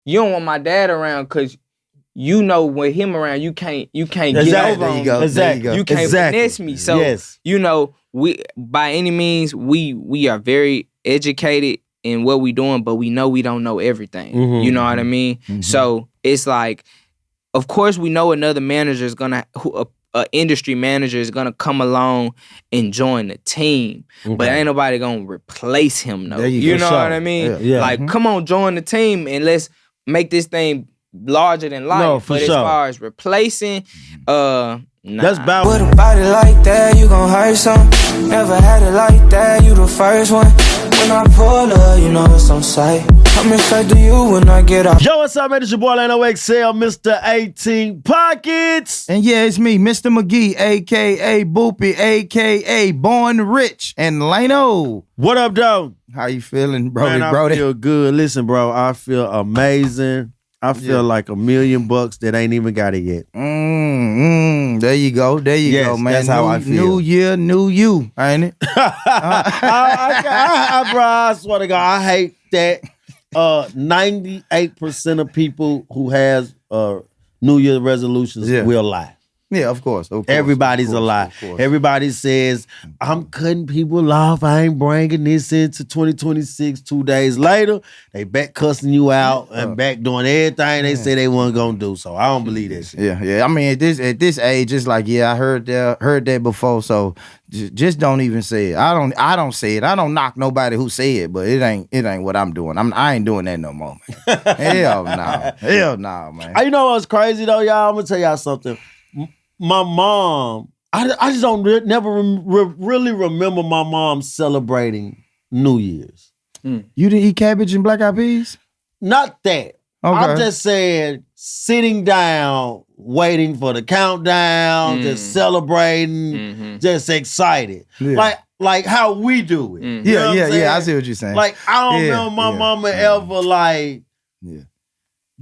you don't want my dad around because you know with him around you can't Exactly. get over on me. Exactly. You can't finesse me. So you know, we by any means we are very educated in what we doing, but we know we don't know everything. Mm-hmm. You know what I mean? Mm-hmm. So it's like, of course we know another manager is gonna a industry manager is gonna come along and join the team, but ain't nobody gonna replace him though. You know what I mean? Yeah. Like, come on, join the team and let's make this thing larger than life. No, for but sure. As far as replacing, nah. That's about with a body like that, you gon' hurt some. Never had it like that, you the first one. When I pull up, you know it's on sight. Coming straight to you when I get out. Yo, what's up, man? It's your boy Lano XL, Mr. 18 Pockets. And yeah, it's me, Mr. McGee, a.k.a. Boopy, a.k.a. Born Rich, and Lano. What up, dog? How you feeling, Brody? Man, I feel good. Listen, bro, I feel amazing. I feel like $1 million that ain't even got it yet. There you go. There you go, man. That's how I feel. New year, new you, ain't it? Bro, I swear to God, I hate that 98% of people who has New Year resolutions will lie. Yeah, of course. Everybody's a lie. Everybody says, I'm cutting people off. I ain't bringing this into 2026. 2 days later, they back cussing you out and back doing everything they say they weren't going to do. So I don't believe that shit. Yeah. I mean, at this age, it's like, I heard that before. So just don't even say it. I don't say it. I don't knock nobody who say it, but it ain't what I'm doing. I ain't doing that no more, man. Hell no. Hell no, man. You know what's crazy though, y'all? I'm gonna tell y'all something. My mom, I just don't never really remember my mom celebrating New Year's. You didn't eat cabbage and black eyed peas? Not that. Okay. I'm just saying sitting down, waiting for the countdown, just celebrating, just excited. Like how we do it. You know what I'm saying? I see what you're saying. Like, I don't remember my mama ever like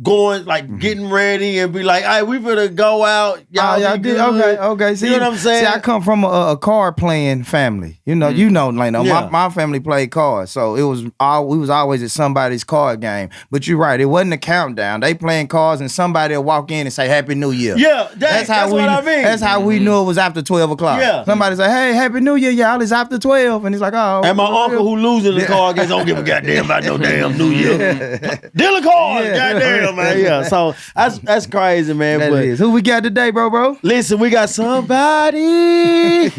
going, like, getting ready and be like, all right, we finna go out. Y'all did. Okay. See, you know what I'm saying? See, I come from a card playing family. You know, like, my family played cards, so we was always at somebody's card game. But you're right, it wasn't a countdown. They playing cards and somebody will walk in and say Happy New Year. Yeah, that's what I mean. That's how we knew it was after 12 o'clock. Yeah. Somebody say, hey, Happy New Year, y'all, it's after 12. And he's like, oh. And my uncle who losing the card games don't give a goddamn about no damn New Year. Deal a card, goddamn, man. Yeah, so that's crazy, man. That is. Who we got today, bro? Listen, we got somebody.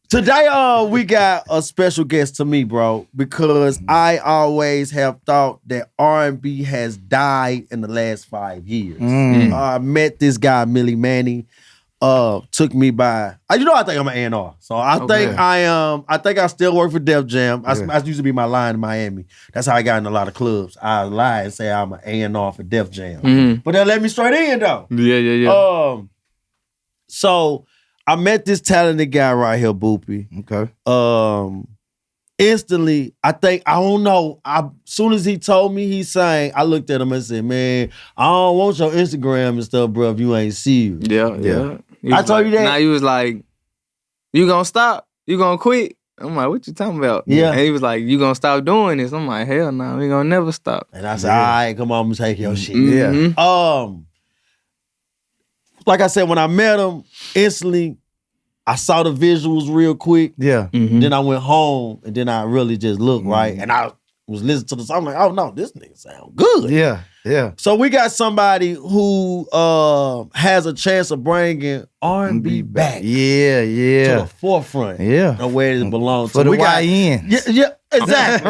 Today, we got a special guest to me, bro, because I always have thought that R&B has died in the last 5 years. I met this guy, MILLE MANNY. Took me by, I think I'm an A&R. So I think I still work for Def Jam. I used to be my line in Miami. That's how I got in a lot of clubs. I lie and say I'm an A&R for Def Jam. But they let me straight in though. Yeah. So I met this talented guy right here, Boopy. Okay. Instantly, I don't know. As soon as he told me he sang, I looked at him and said, man, I don't want your Instagram and stuff, bro, if you ain't serious. Yeah. I told you that. Now he was like, you gonna stop? You gonna quit? I'm like, what you talking about? Yeah. And he was like, you gonna stop doing this? I'm like, hell no, we gonna never stop. And I said, all right, come on, I'm gonna take your shit. Yeah. Like I said, when I met him, instantly, I saw the visuals real quick. Yeah. Then I went home and then I really just looked right. And I was listening to the song. I'm like, oh no, this nigga sound good. Yeah. So we got somebody who has a chance of bringing R&B back. Yeah. To the forefront. Yeah. Of where it belongs For to. the YNs. Yeah, exactly.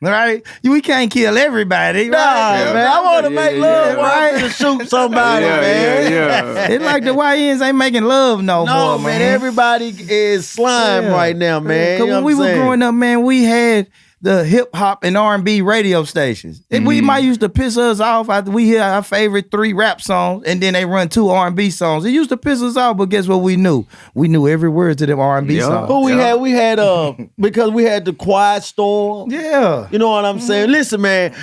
Right? We can't kill everybody. Nah, right? man. I want to make love right to shoot somebody, man. Yeah. It's like the YNs ain't making love no more, man. Everybody is slime right now, man. Because when we were growing up, man, we had the hip hop and R&B radio stations. We might used to piss us off after we hear our favorite 3 rap songs and then they run 2 R&B songs. It used to piss us off, but guess what we knew? We knew every word to them R&B songs. But we had because we had the Quiet Storm. Yeah. You know what I'm saying? Listen, man.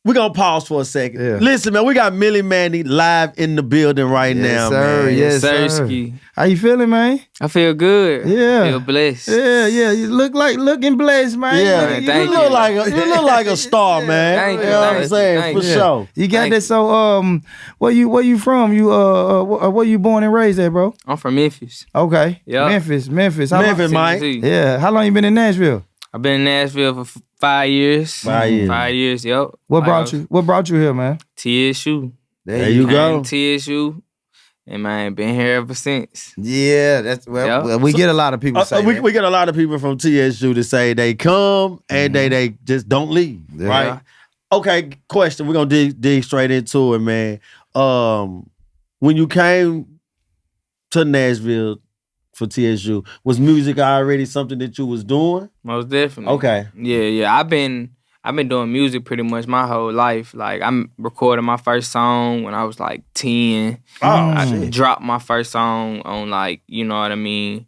We're going to pause for a second. Yeah. Listen, man, we got Mille Manny live in the building right now, sir. man. Yes, sir. Sirski. How you feeling, man? I feel good. Yeah. I feel blessed. Yeah. You looking blessed, man. Yeah, Man, you thank look you. like a star, man. Thank you, know what I'm thank saying? you, thank For you. sure. You got Thank that. So, where you from? You where you born and raised at, bro? I'm from Memphis. Okay. Yep. Memphis. Memphis, Mike. Tennessee. Yeah. How long you been in Nashville? I've been in Nashville for 5 years. 5 years. 5 years, yep. What brought you here, man? TSU. There you go. TSU. And man, been here ever since. Yeah, that's Yep. well, we get a lot of people say that. We get a lot of people from TSU to say they come and they just don't leave, Yeah. right? Okay, question. We're gonna dig straight into it, man. When you came to Nashville for TSU, was music already something that you was doing? Most definitely. Okay. Yeah. I've been doing music pretty much my whole life. Like I recorded my first song when I was like 10. Oh, I dropped my first song on like, you know what I mean,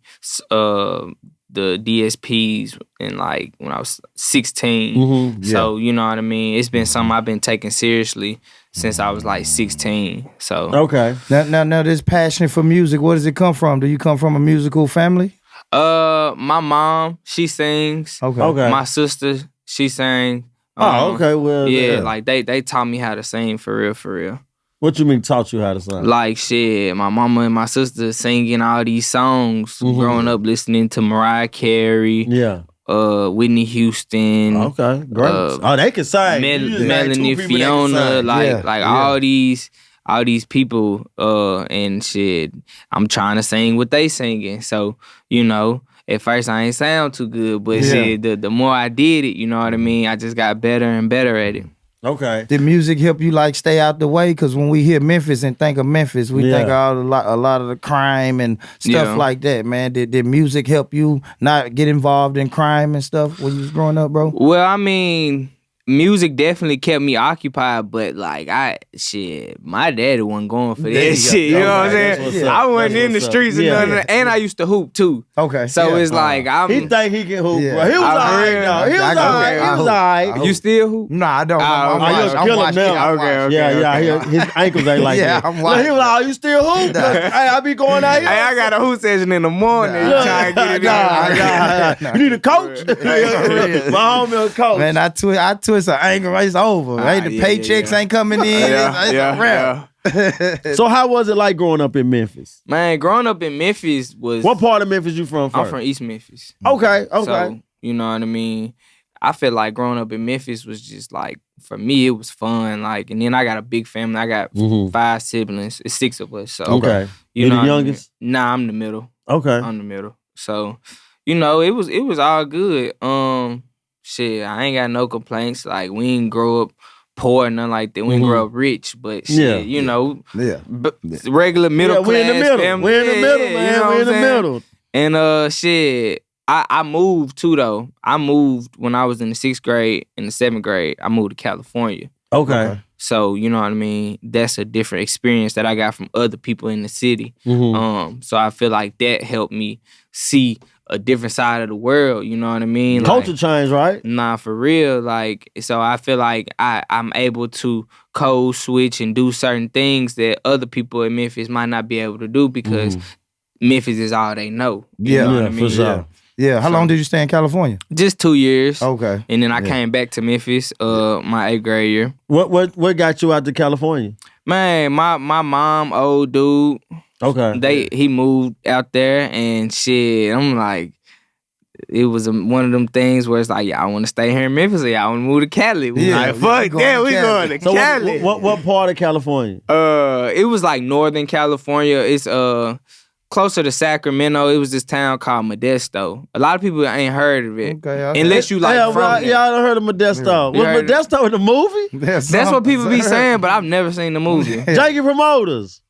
the DSPs in like when I was 16. Mm-hmm. Yeah. So, you know what I mean? It's been something I've been taking seriously since I was like 16. So Okay. Now, this passion for music, where does it come from? Do you come from a musical family? my mom, she sings. Okay. My sister, she sang. Oh, okay. Well, Yeah, like they taught me how to sing for real. What you mean taught you how to sing? Like shit, my mama and my sister singing all these songs, growing up listening to Mariah Carey, Yeah. Whitney Houston, Okay. Great. They can sing. You just named Melanie, two people that can Fiona, sing. like all these people, and shit. I'm trying to sing what they singing, so you know. At first, I ain't sound too good, but shit, the more I did it, you know what I mean. I just got better and better at it. Okay. Did music help you like stay out the way? Because when we hear Memphis and think of Memphis, we think of a lot of the crime and stuff like that, man. Did music help you not get involved in crime and stuff when you was growing up, bro? Well, I mean, music definitely kept me occupied, but like my daddy wasn't going for that shit. You know what I'm saying? I wasn't in the streets and nothing, and I used to hoop too. Okay. So it's like He think he can hoop, bro. He was I alright, real- though. He was alright. You still hoop? No, I don't. I'm kill him now. Okay. Yeah. His ankles ain't like Yeah, that. I'm Look, watching. he was like, "Oh, you still hoop?" Hey, I be going out here. Hey, I got a hoop session in the morning. Trying to get it in. Nah. You need a coach. My homie a coach. Man, I twist an ankle. It's over. Right? The paychecks ain't coming in. It's a wrap. So how was it like growing up in Memphis? Man, growing up in Memphis was. What part of Memphis you from first? I'm from East Memphis. Okay. So, you know what I mean? I feel like growing up in Memphis was just like, for me, it was fun. Like, and then I got a big family. I got 5 siblings. It's 6 of us. So, Okay. You You know the what I mean? youngest? Nah, I'm the middle. Okay. I'm the middle. So, you know, it was all good. Shit, I ain't got no complaints. Like, we ain't grow up poor or nothing like that. We ain't grow up rich, but shit, you know, regular middle class we in the middle. family. We in the middle, man. You know We what in the I'm saying? middle. And shit, I moved too though. I moved when I was in the 6th grade and the 7th grade. I moved to California. Okay. So you know what I mean. That's a different experience that I got from other people in the city. So I feel like that helped me see a different side of the world. You know what I mean? Culture change, right? Nah, for real. Like, so I feel like I'm able to code switch and do certain things that other people in Memphis might not be able to do because Memphis is all they know. You know what I mean? for sure. Yeah. How long did you stay in California? Just 2 years. Okay. And then I came back to Memphis my 8th grade year. What got you out to California? Man, my mom, old dude, Okay. he moved out there and shit. I'm like, it was one of them things where it's like, y'all want to stay here in Memphis or y'all want to move to Cali? We like, fuck that, we going to So Cali. what part of California? It was like Northern California. It's closer to Sacramento. It was this town called Modesto. A lot of people ain't heard of it. Okay. Unless you like from there. Y'all done heard of Modesto. You Was heard Modesto in the movie? That's what people be saying, but I've never seen the movie. Janky Promoters.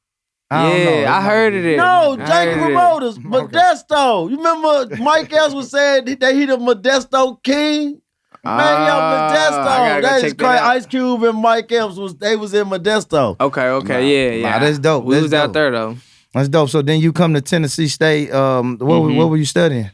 I heard of it. No, I heard Janky of it. Promoters. Modesto. You remember Mike Epps was saying that he the Modesto king? Man, I yo, gotta Modesto. go That is check that crazy. out. Ice Cube and Mike Epps was in Modesto. Okay, yeah. that's dope. We That's was out dope. there though. That's dope. So then you come to Tennessee State. What were you studying?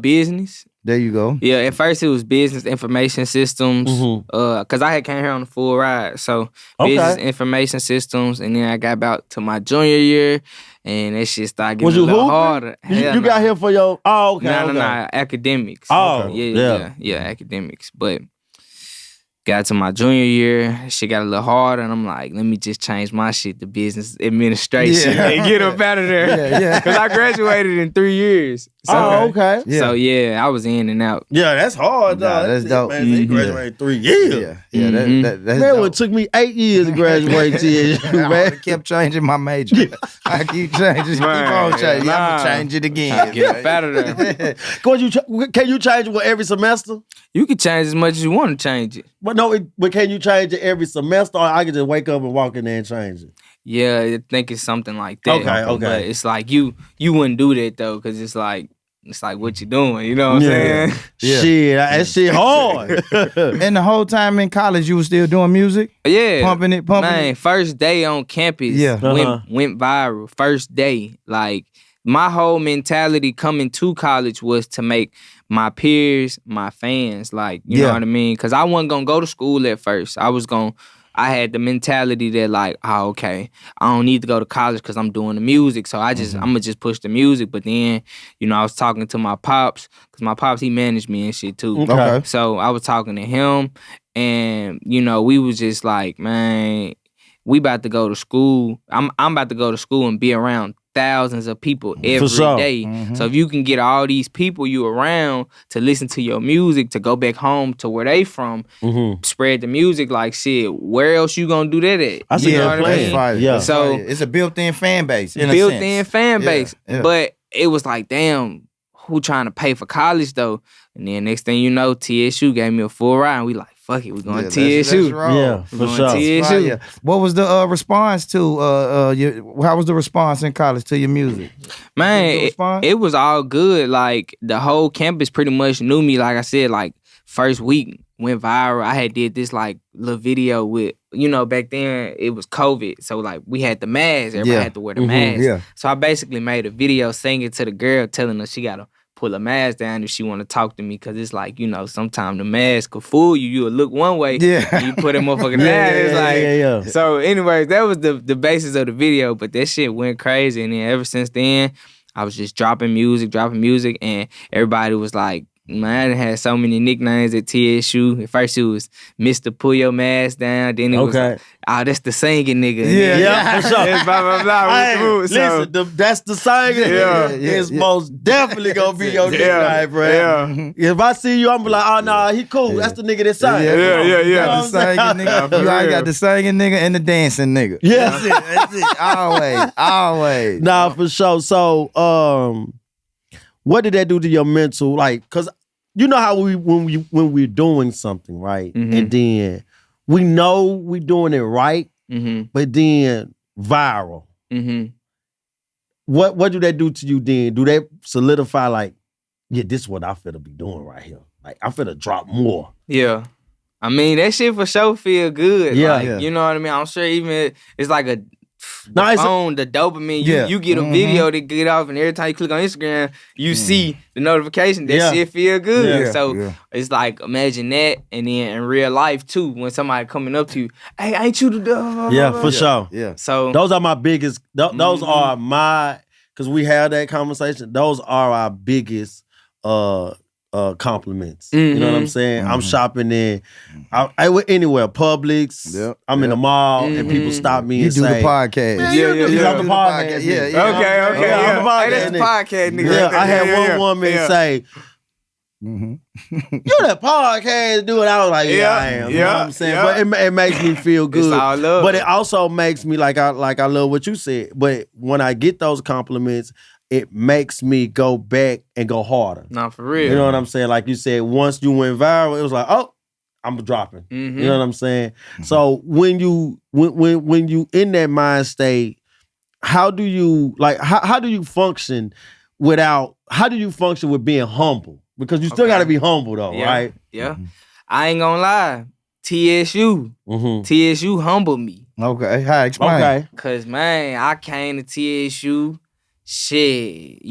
Business. There you go. Yeah, at first it was business information systems. Cause I had came here on the full ride. So business information systems, and then I got about to my junior year, and that shit started getting a little harder. You got here for your No, academics. Oh, yeah, academics. But got to my junior year, shit got a little harder, and I'm like, let me just change my shit to business administration and get up out of there. Because I graduated in 3 years. So, okay. So, I was in and out. Yeah, that's hard, though. That's dope. Man, they graduated 3 years. That's Man, dope. it took me 8 years to graduate TSU, I man. kept changing my major. I keep changing. Keep on changing. I'm going to change it again. Get up out of there. Can you change it with every semester? You can change as much as you want to change it. But no, but can you change it every semester, or I can just wake up and walk in there and change it? Yeah, I think it's something like that. Okay. But it's like you wouldn't do that though, because it's like what you doing. You know what I'm saying? Yeah. Shit, that shit hard. And the whole time in college, you was still doing music? Yeah. Pumping it. Man, first day on campus went viral. First day. Like, my whole mentality coming to college was to make my peers my fans. Like, you know what I mean? Because I wasn't going to go to school at first. I had the mentality that like, okay, I don't need to go to college because I'm doing the music. So I'm going to just push the music. But then, I was talking to my pops, because my pops, he managed me and shit too. Okay. So I was talking to him, and, we was just like, man, we about to go to school. I'm about to go to school and be around thousands of people every day. So if you can get all these people you around to listen to your music, to go back home to where they from, spread the music, like shit, where else you gonna do that at? That's you know what I mean? Right. Yeah. So it's a built-in fan base. In a built-in sense. fan base. Yeah. But it was like, damn, who trying to pay for college though? And then next thing you know, TSU gave me a full ride, and we like, fuck it, we going to TSU. Yeah, for sure. TSU. Right. What was the response to how was the response in college to your music? Man, it was all good. Like, the whole campus pretty much knew me. Like I said, like, first week went viral. I had did this like little video with, back then it was COVID. So like we had the mask. Everybody had to wear the mask. Yeah. So I basically made a video singing to the girl, telling her she got to pull a mask down if she want to talk to me, because it's like, sometimes the mask could fool you. You'll look one way, and you put that motherfucker down. It's like, So anyways, that was the basis of the video, but that shit went crazy. And then ever since then, I was just dropping music, and everybody was like, man, I done had so many nicknames at TSU. At first it was Mr. Pull Your Mask Down. Then it was like, that's the singing nigga. Yeah, for sure. It's blah, blah, blah. Hey, listen, that's the singing nigga. It's most definitely going to be your nickname, bro. Yeah. If I see you, I'm be like, oh, nah, he cool. That's the nigga that sang. Yeah. The singing nigga. I got the singing nigga and the dancing nigga. Yeah. That's it. Always. Nah, for sure. So, what did that do to your mental? Like, cause you know how when we're doing something, right? And then we know we doing it right, but then viral. What do that do to you then? Do they solidify like, yeah, this is what I finna be doing right here? Like, I finna drop more. Yeah. I mean, that shit for sure feel good. Yeah. Like, you know what I mean? I'm sure even it's like the dopamine. You get a video to get off, and every time you click on Instagram, you see the notification. That shit feel good. So it's like, imagine that, and then in real life too, when somebody coming up to you, hey, ain't you the Yeah, for sure. Yeah. So those are my biggest. Those are my, because we had that conversation. Those are our biggest compliments. You know what I'm saying? I'm shopping in, I went anywhere, Publix. I'm in the mall, and people stop me and say, You do the podcast. Man, you do the podcast. Okay. I'm Hey, that's the podcast, nigga. Yeah, I had one woman say, you that podcast dude. I was like, I am. You know what I'm saying? But it makes me feel good. It's all love. But it also makes me like I love what you said. But when I get those compliments, it makes me go back and go harder. Not for real. You know what I'm saying? Like you said, once you went viral, it was like, oh, I'm dropping. You know what I'm saying? So when you in that mind state, how do you function with being humble? Because you still gotta be humble though, right? Yeah. I ain't gonna lie. TSU humbled me. Okay. How explain? Okay. Cause man, I came to TSU. shit,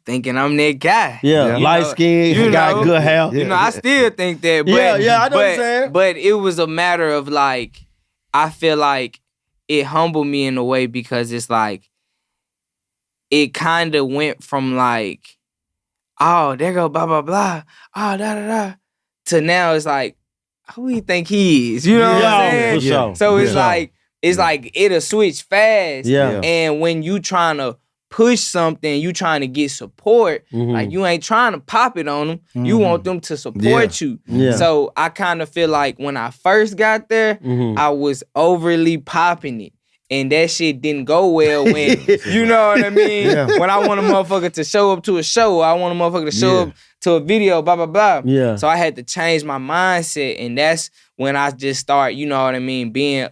thinking I'm that guy. Yeah, light skin, got good hair. I still think that. But, I know what you're saying. But it was a matter of like, I feel like it humbled me in a way because it's like, it kind of went from like, oh, there go blah, blah, blah, oh, da, da, da, to now it's like, who do you think he is? You know what I'm saying? For sure. So it's like, it'll switch fast. Yeah. And when you trying to push something, you trying to get support, like you ain't trying to pop it on them. You want them to support you. Yeah. So I kind of feel like when I first got there, I was overly popping it. And that shit didn't go well when, you know what I mean? Yeah. When I want a motherfucker to show up to a show, I want a motherfucker to show up to a video, blah, blah, blah. Yeah. So I had to change my mindset. And that's when I just start, you know what I mean, being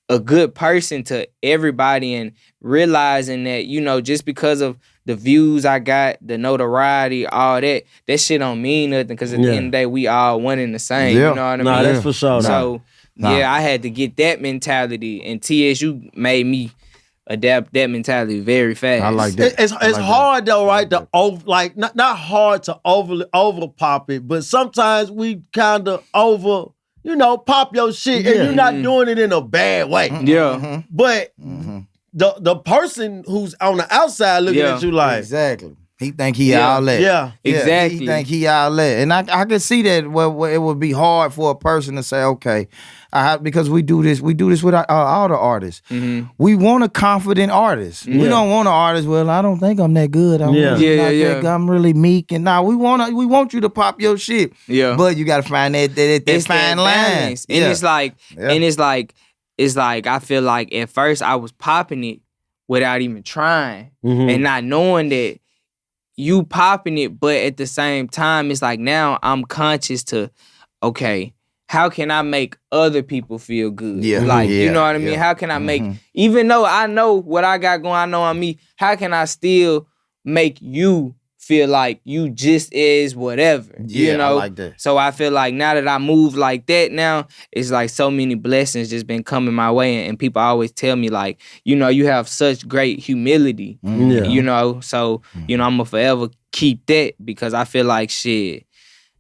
a good person to everybody and realizing that, just because of the views I got, the notoriety, all that shit don't mean nothing because at the end of the day, we all one and the same. Yeah. You know what I mean? Nah, that's for sure. So, I had to get that mentality, and TSU made me adapt that mentality very fast. I like that. It's hard though, right? To not hard to over pop it, but sometimes we kind of over, pop your shit, and you're not doing it in a bad way. Yeah. But the person who's on the outside looking at you like, Exactly. He think he all that. yeah. Exactly. He think he all that. And I can see that where it would be hard for a person to say, okay, because we do this with all the artists. We want a confident artist. We don't want an artist, well, I don't think I'm that good. I'm really meek. And we want you to pop your shit. Yeah. But you gotta find that It's fine that line. balance. And it's like I feel like at first I was popping it without even trying and not knowing that you popping it, but at the same time, it's like now I'm conscious to, okay, how can I make other people feel good? Yeah. Like, Yeah. you know what I mean? How can I make, even though I know what I got going, I know I'm me, how can I still make you feel like you just is whatever? Yeah, you know? I like that. So I feel like now that I move like that now, it's like so many blessings just been coming my way. And people always tell me like, you have such great humility, so, I'm going to forever keep that because I feel like shit,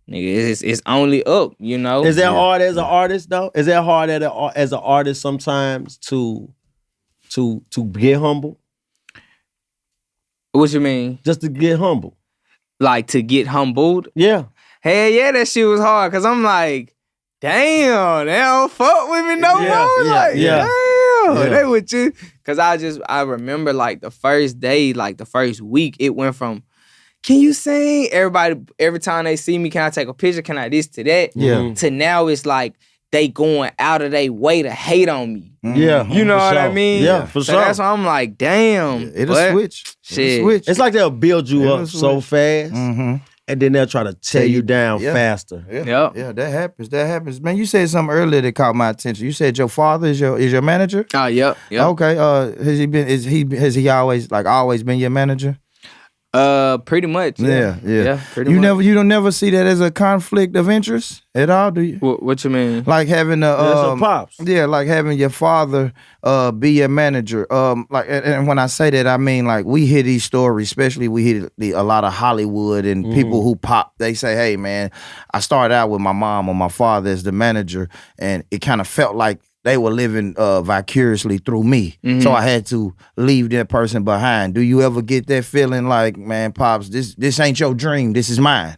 nigga, it's only up, Is that hard as an artist though? Is that hard as an artist sometimes to get humble? What you mean? Just to get humble. Like to get humbled? Yeah. Hell yeah, that shit was hard because I'm like, damn, they don't fuck with me no more. Damn, they would just, because I remember like the first day, like the first week, it went from, can you sing? Everybody, every time they see me, can I take a picture? Can I this to that? Yeah. To now it's like they going out of their way to hate on me. Yeah. You know what I mean? Yeah, for so sure. that's why I'm like, damn. It'll but switch. Shit. It's like they'll build you up so fast, and then they'll try to tear you down faster. Yep. Yeah, that happens. Man, you said something earlier that caught my attention. You said your father is your manager? Oh, yep. Okay. Has he always been your manager? Pretty much. Yeah. Pretty You much. don't never see that as a conflict of interest at all, do you? What you mean? Like having pops. Yeah, like having your father be your manager. And when I say that, I mean like we hear these stories, especially we hear a lot of Hollywood and people who pop. They say, "Hey, man, I started out with my mom or my father as the manager, and it kind of felt like they were living vicariously through me. So I had to leave that person behind." Do you ever get that feeling like, man, Pops, this ain't your dream, this is mine?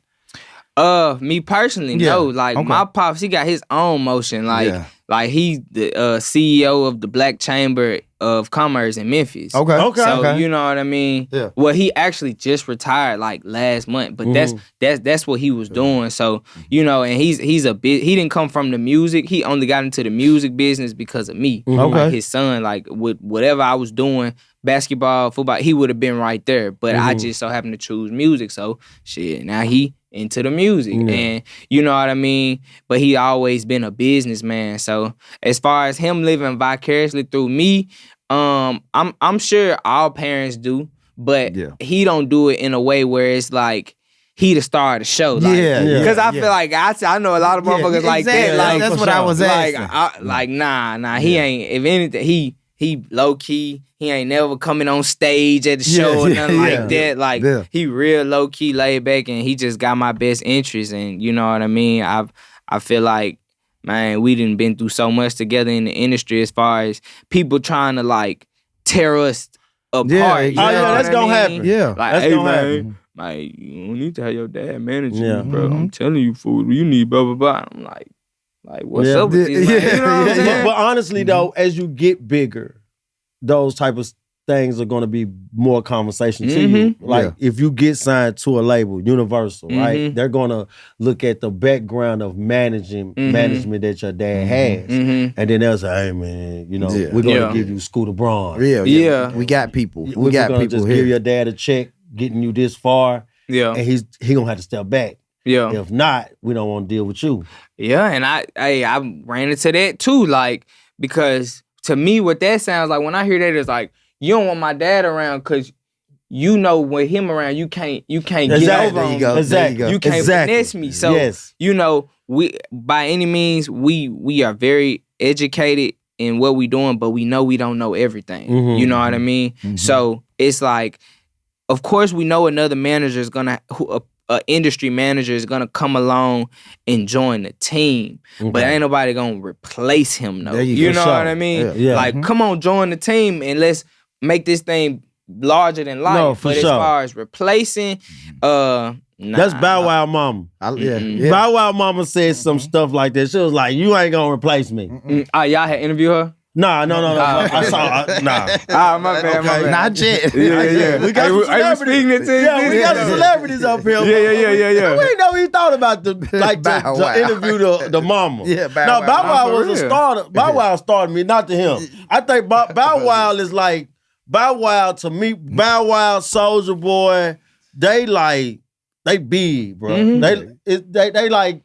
Me personally, no. Like my pops, he got his own motion. Like he's the CEO of the Black Chamber of Commerce in Memphis. Okay. So you know what I mean? Yeah. Well, he actually just retired like last month, but that's what he was doing. So and he's a bit. He didn't come from the music. He only got into the music business because of me. Like his son, like with whatever I was doing, basketball, football, he would have been right there. But I just so happened to choose music. So shit, now he into the music, and you know what I mean. But he always been a businessman. So as far as him living vicariously through me, I'm sure all parents do, but he don't do it in a way where it's like he the star of the show. Like, because I feel like I know a lot of motherfuckers like that. Like that's what I was asking. Nah. He ain't. If anything, he low key. He ain't never coming on stage at the show or nothing like that. Like he real low key, laid back, and he just got my best interest. And you know what I mean. I feel like, man, we done been through so much together in the industry as far as people trying to like tear us apart. Exactly. That's gonna happen. Yeah, like, that's hey, gonna man, happen. like, you don't need to have your dad manage you, bro. I'm telling you, fool, you need blah blah blah. I'm like what's up with this? Man? You know what I'm saying? But honestly, though, as you get bigger, those type of things are going to be more conversation to you. Like if you get signed to a label, Universal, right? They're going to look at the background of management that your dad has, and then they'll say, "Hey, man, you know, we're going to give you Scooter Braun. We got people. We got people just here. Give your dad a check, getting you this far, and he gonna have to step back. Yeah. If not, we don't want to deal with you. Yeah, and I ran into that too, like, because to me, what that sounds like when I hear that is like, you don't want my dad around because you know with him around, you can't get over on me. Exactly. You can't finesse me. So you know, we by any means we are very educated in what we doing, but we know we don't know everything. You know what I mean? So it's like, of course, we know another manager is gonna industry manager is gonna come along and join the team, but ain't nobody gonna replace him though. You know what I mean? Like, come on, join the team and let's make this thing larger than life. No, but as far as replacing, nah. That's Bow Wow Mama. Bow Wow Mama said some stuff like that. She was like, "You ain't gonna replace me." Y'all had interviewed her? Nah, no. I saw. Nah. My bad. Not yet. Yeah. We got some celebrities. We got the celebrities up here. Yeah. We ain't know he thought about to interview the mama. Bow Wow was a starter. Bow Wow started me, not to him. I think Bow Wow is like, Bow Wow to me, Bow Wow, Soulja Boy, they big, bro. They like,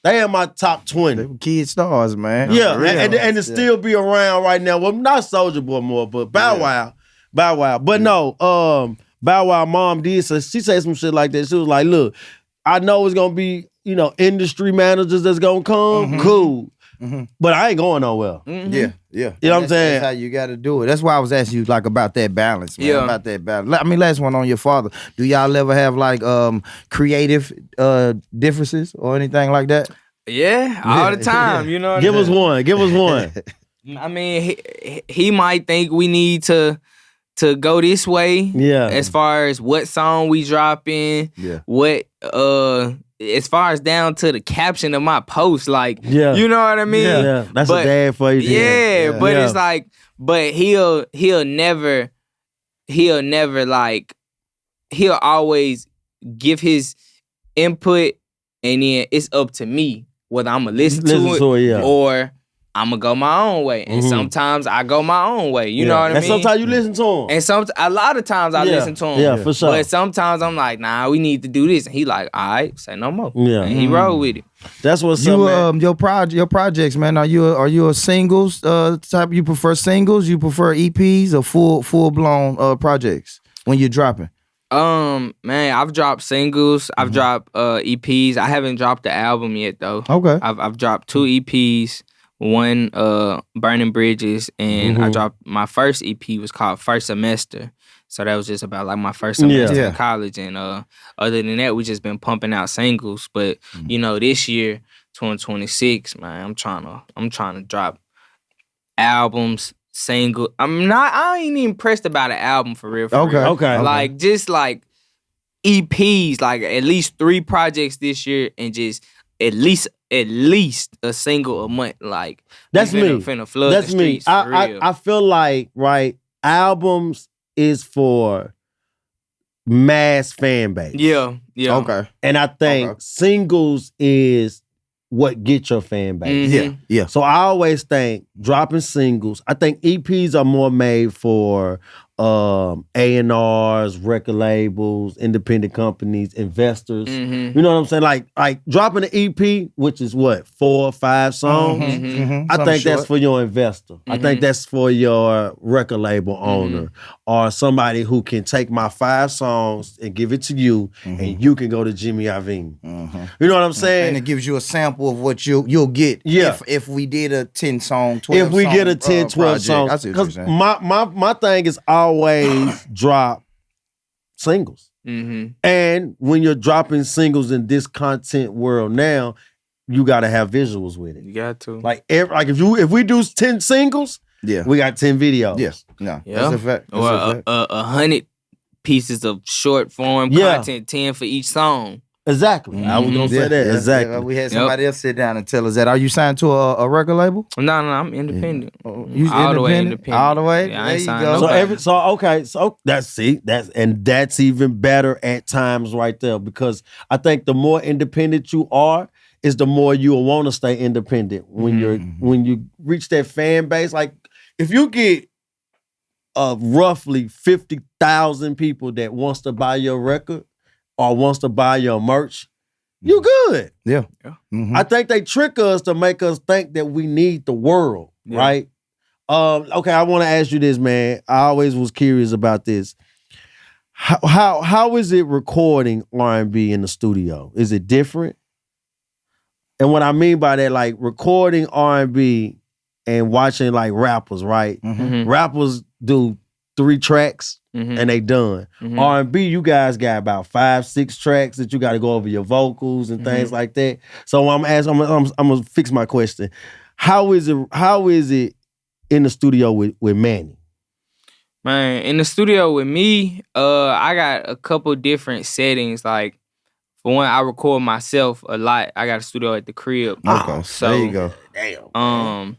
they in my top 20. They were kid stars, man. Yeah, and to still be around right now. Well, not Soulja Boy more, but Bow Wow. But no, Bow Wow mom did, so she said some shit like that. She was like, "Look, I know it's gonna be, you know, industry managers that's gonna come, cool, but I ain't going nowhere." Yeah. You know what I'm saying? That's how you got to do it. That's why I was asking you like about that balance, man. About that balance. I mean, last one on your father. Do y'all ever have like creative differences or anything like that? Yeah, all the time. You know. Give us one. I mean, he might think we need to go this way. Yeah. As far as what song we drop in. Yeah. What as far as down to the caption of my post, like, you know what I mean? Yeah. That's a dad for you. Yeah, but it's like, but he'll never like, he'll always give his input, and then it's up to me whether I'm gonna listen to it or I'm gonna go my own way. And sometimes I go my own way. You know what I mean? And sometimes you listen to him. And a lot of times I listen to him. Yeah, for sure. But sometimes I'm like, nah, we need to do this. And he like, all right, say no more. Yeah. And he roll with it. That's what's up, man. Your projects, man. Are you a singles type? You prefer singles? You prefer EPs or full blown projects when you're dropping? Man, I've dropped singles. I've dropped EPs. I haven't dropped the album yet though. Okay. I've dropped 2 EPs. One, Burning Bridges, and I dropped my first EP was called First Semester. So that was just about like my first semester in college. And other than that, we just been pumping out singles. But you know, this year, 2026, man, I'm trying to drop albums, single. I ain't even pressed about an album for real. Okay. Like just like EPs, like at least 3 projects this year, and just at least a single a month. Like that's me. Finna flood that's the streets, me. for real. I feel like albums is for mass fan base. Yeah. Okay. And I think singles is what get your fan base. Yeah. So I always think dropping singles. I think EPs are more made for A&Rs, record labels, independent companies, investors. Mhm. You know what I'm saying? Like dropping an EP, which is what, 4 or 5 songs. I think that's for your investor. I think that's for your record label owner or somebody who can take my 5 songs and give it to you, and you can go to Jimmy Iovine. You know what I'm saying? And it gives you a sample of what you'll get. Yeah. If we did a 10 song, 12 if we song, get a 10, 12 project. song, I see what you're because saying. my thing is always drop singles. And when you're dropping singles in this content world now, you got to have visuals with it. You got to. Like if we do 10 singles, we got 10 videos. Yes, no, Yeah. that's a fact. That's Or a fact. 100 pieces of short form content, 10 for each song. Exactly. I was gonna say that. Yeah, exactly. we had somebody else sit down and tell us that. Are you signed to a record label? No, I'm independent. You All the way independent. All the way. Yeah, I There ain't you signed go. nobody. So that's even better at times right there, because I think the more independent you are, is the more you will want to stay independent when you reach that fan base. Like if you get roughly 50,000 people that wants to buy your record or wants to buy your merch, you good. Yeah. I think they trick us to make us think that we need the world, right? Okay, I want to ask you this, man. I always was curious about this. How is it recording R&B in the studio? Is it different? And what I mean by that, like recording R&B and watching like rappers, right? Rappers do 3 tracks and they done. R&B, you guys got about 5, 6 tracks that you got to go over your vocals and things like that. So I'm gonna fix my question. How is it in the studio with Manny? Man, in the studio with me, I got a couple different settings. Like, for one, I record myself a lot. I got a studio at the crib. Okay, So there you go. Damn.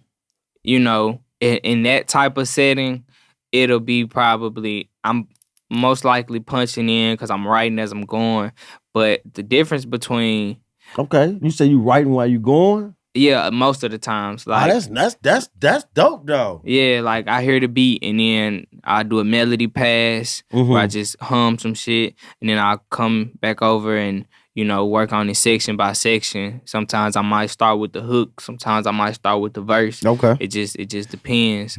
You know, in that type of setting, it'll be probably, I'm most likely punching in because I'm writing as I'm going. But the difference between, Okay, you say you writing while you going? yeah, most of the times, like, That's dope though. yeah, like I hear the beat and then I do a melody pass where I just hum some shit, and then I'll come back over and, you know, work on it section by section. Sometimes I might start with the hook. Sometimes I might start with the verse. Okay. It just depends.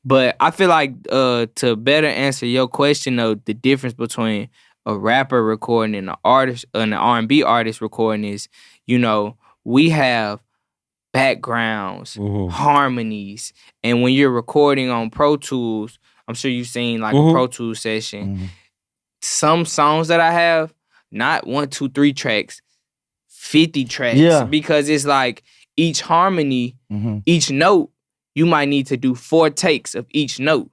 But I feel like to better answer your question though, the difference between a rapper recording and an R&B artist recording is, you know, we have backgrounds, harmonies, and when you're recording on Pro Tools, I'm sure you've seen like a Pro Tools session. Some songs that I have, not 1, 2, 3 tracks, 50 tracks. Yeah. Because it's like each harmony, each note, you might need to do 4 takes of each note.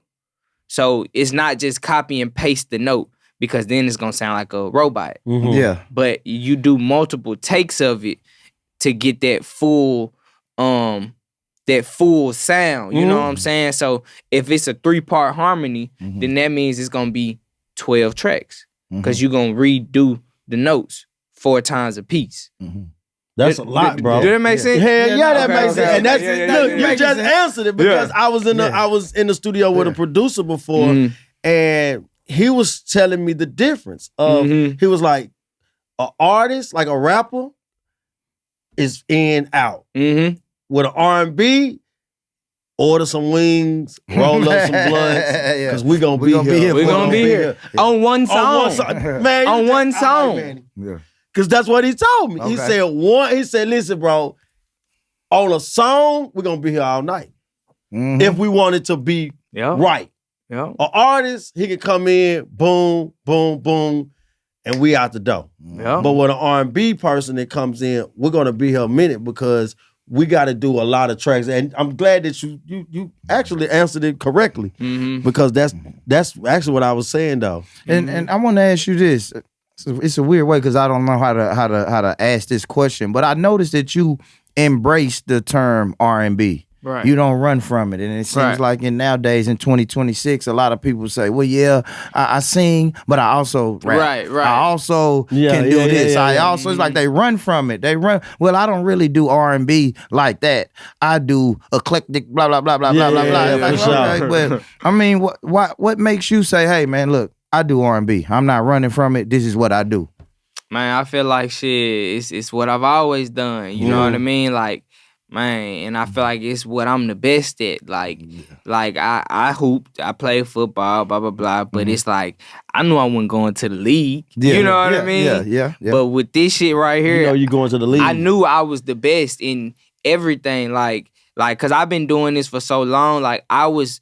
So it's not just copy and paste the note, because then it's gonna sound like a robot. Yeah. But you do multiple takes of it to get that full sound. You know what I'm saying? So if it's a 3-part harmony, then that means it's gonna be 12 tracks. Because you're gonna redo the notes 4 times a piece. That's a lot, bro. Do that make sense? Hell yeah, that makes sense. And that's look, you makes just sense. answered it, because I was in the studio with a producer before, and he was telling me the difference of he was like, an artist, like a rapper, is in out. With an R&B, order some wings, roll up some blunts, because we gonna be here. We're gonna be here. On one song. Man, On one song. Yeah. Because that's what he told me. Okay. He said, listen, bro, on a song, we're gonna be here all night. If we want it to be right. Yeah. An artist, he can come in, boom, boom, boom, and we out the door. Yeah. But with an R&B person that comes in, we're gonna be here a minute, because we got to do a lot of tracks. And I'm glad that you actually answered it correctly, because that's actually what I was saying though. And I want to ask you this. It's a weird way, because I don't know how to ask this question, but I noticed that you embraced the term R&B. Right. You don't run from it. And it seems like nowadays in 2026, a lot of people say, well, yeah, I sing, but I also rap. Right. I also can do this. I also, it's like they run from it. They run. Well, I don't really do R&B like that. I do eclectic, blah, blah, blah, blah, blah, blah, blah. Like, okay, but I mean, what makes you say, hey, man, look, I do R&B. I'm not running from it. This is what I do. Man, I feel like shit, it's what I've always done. You know what I mean? Like, man, and I feel like it's what I'm the best at. Like I hooped, I played football, blah, blah, blah. But it's like, I knew I wasn't going to the league. You know what I mean? Yeah. But with this shit right here, You know you going to the league. I knew I was the best in everything. Like, cause I've been doing this for so long. Like, I was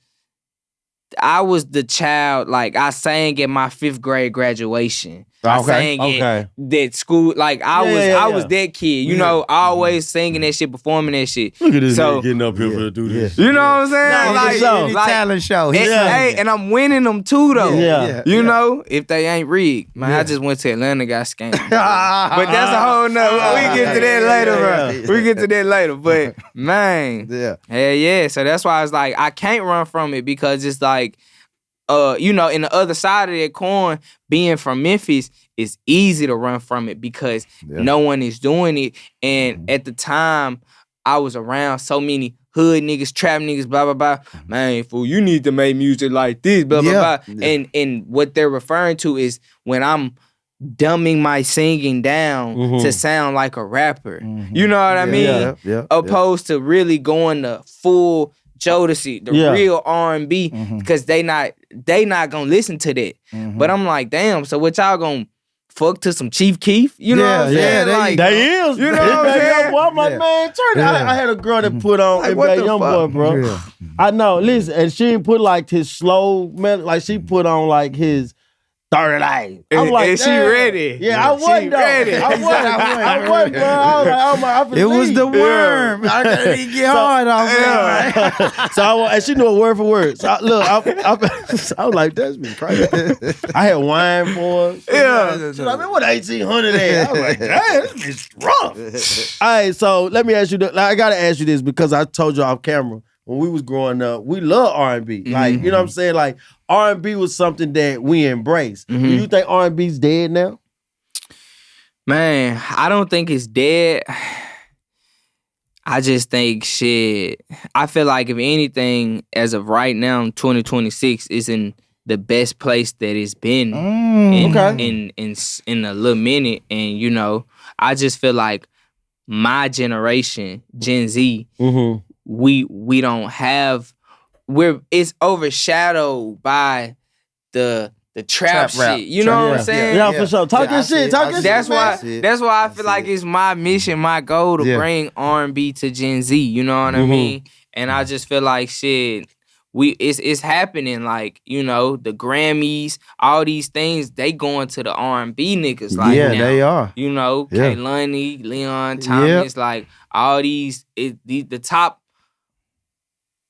the child, like I sang at my 5th grade graduation. I sang at that school, like I was that kid, you know, always singing that shit, performing that shit. Look at this nigga getting up here to do this. You know what I'm saying? Like talent show. Hey, and I'm winning them too though. You know, if they ain't rigged. Man, I just went to Atlanta, got scammed. But that's a whole nother. We get to that later, bro. We get to that later. But man, hell yeah. So that's why I was like, I can't run from it because it's like, you know, in the other side of that coin, being from Memphis, it's easy to run from it because no one is doing it. And at the time, I was around so many hood niggas, trap niggas, blah, blah, blah. Man, fool, you need to make music like this, blah, blah, blah. And what they're referring to is when I'm dumbing my singing down to sound like a rapper. You know what I mean? Opposed to really going the full Jodeci, the real R&B, because they not gonna listen to that. But I'm like, damn, so what y'all gonna fuck to some Chief Keef? You know what I'm saying? Like, they is. You know what I'm saying? I'm like, man, turn it. I had a girl that put on Like, NBA Youngboy, bro. Yeah. I know, listen, and she didn't put like his slow, like she put on like his 30 days. I'm like, and she ready. Yeah, I wasn't though. ready. I wasn't, bro. I was like, I believe. It was the worm. I didn't get hard off it. So and she knew it word for word. So look, I was like, that's been crazy. I had wine for her. Yeah. She's like, man, what 1800 at? I was like, damn, this bitch rough. All right, so let me ask you. I gotta ask you this because I told you off camera. When we was growing up, we love R&B. Like, you know what I'm saying? Like, R&B was something that we embraced. Do you think R&B's dead now? Man, I don't think it's dead. I just think shit. I feel like if anything, as of right now, 2026 is in the best place that it's been in a little minute. And, you know, I just feel like my generation, Gen Z, we don't have, it's overshadowed by the trap shit. You know what I'm saying? Yeah, for sure. Talk your shit. That's why I feel like it's my mission, my goal to bring R&B to Gen Z. You know what I mean? And I just feel like shit, it's happening. Like, you know, the Grammys, all these things, they going to the R&B niggas. Like, now, they are. You know, Kehlani, Leon Thomas, like all these, the top.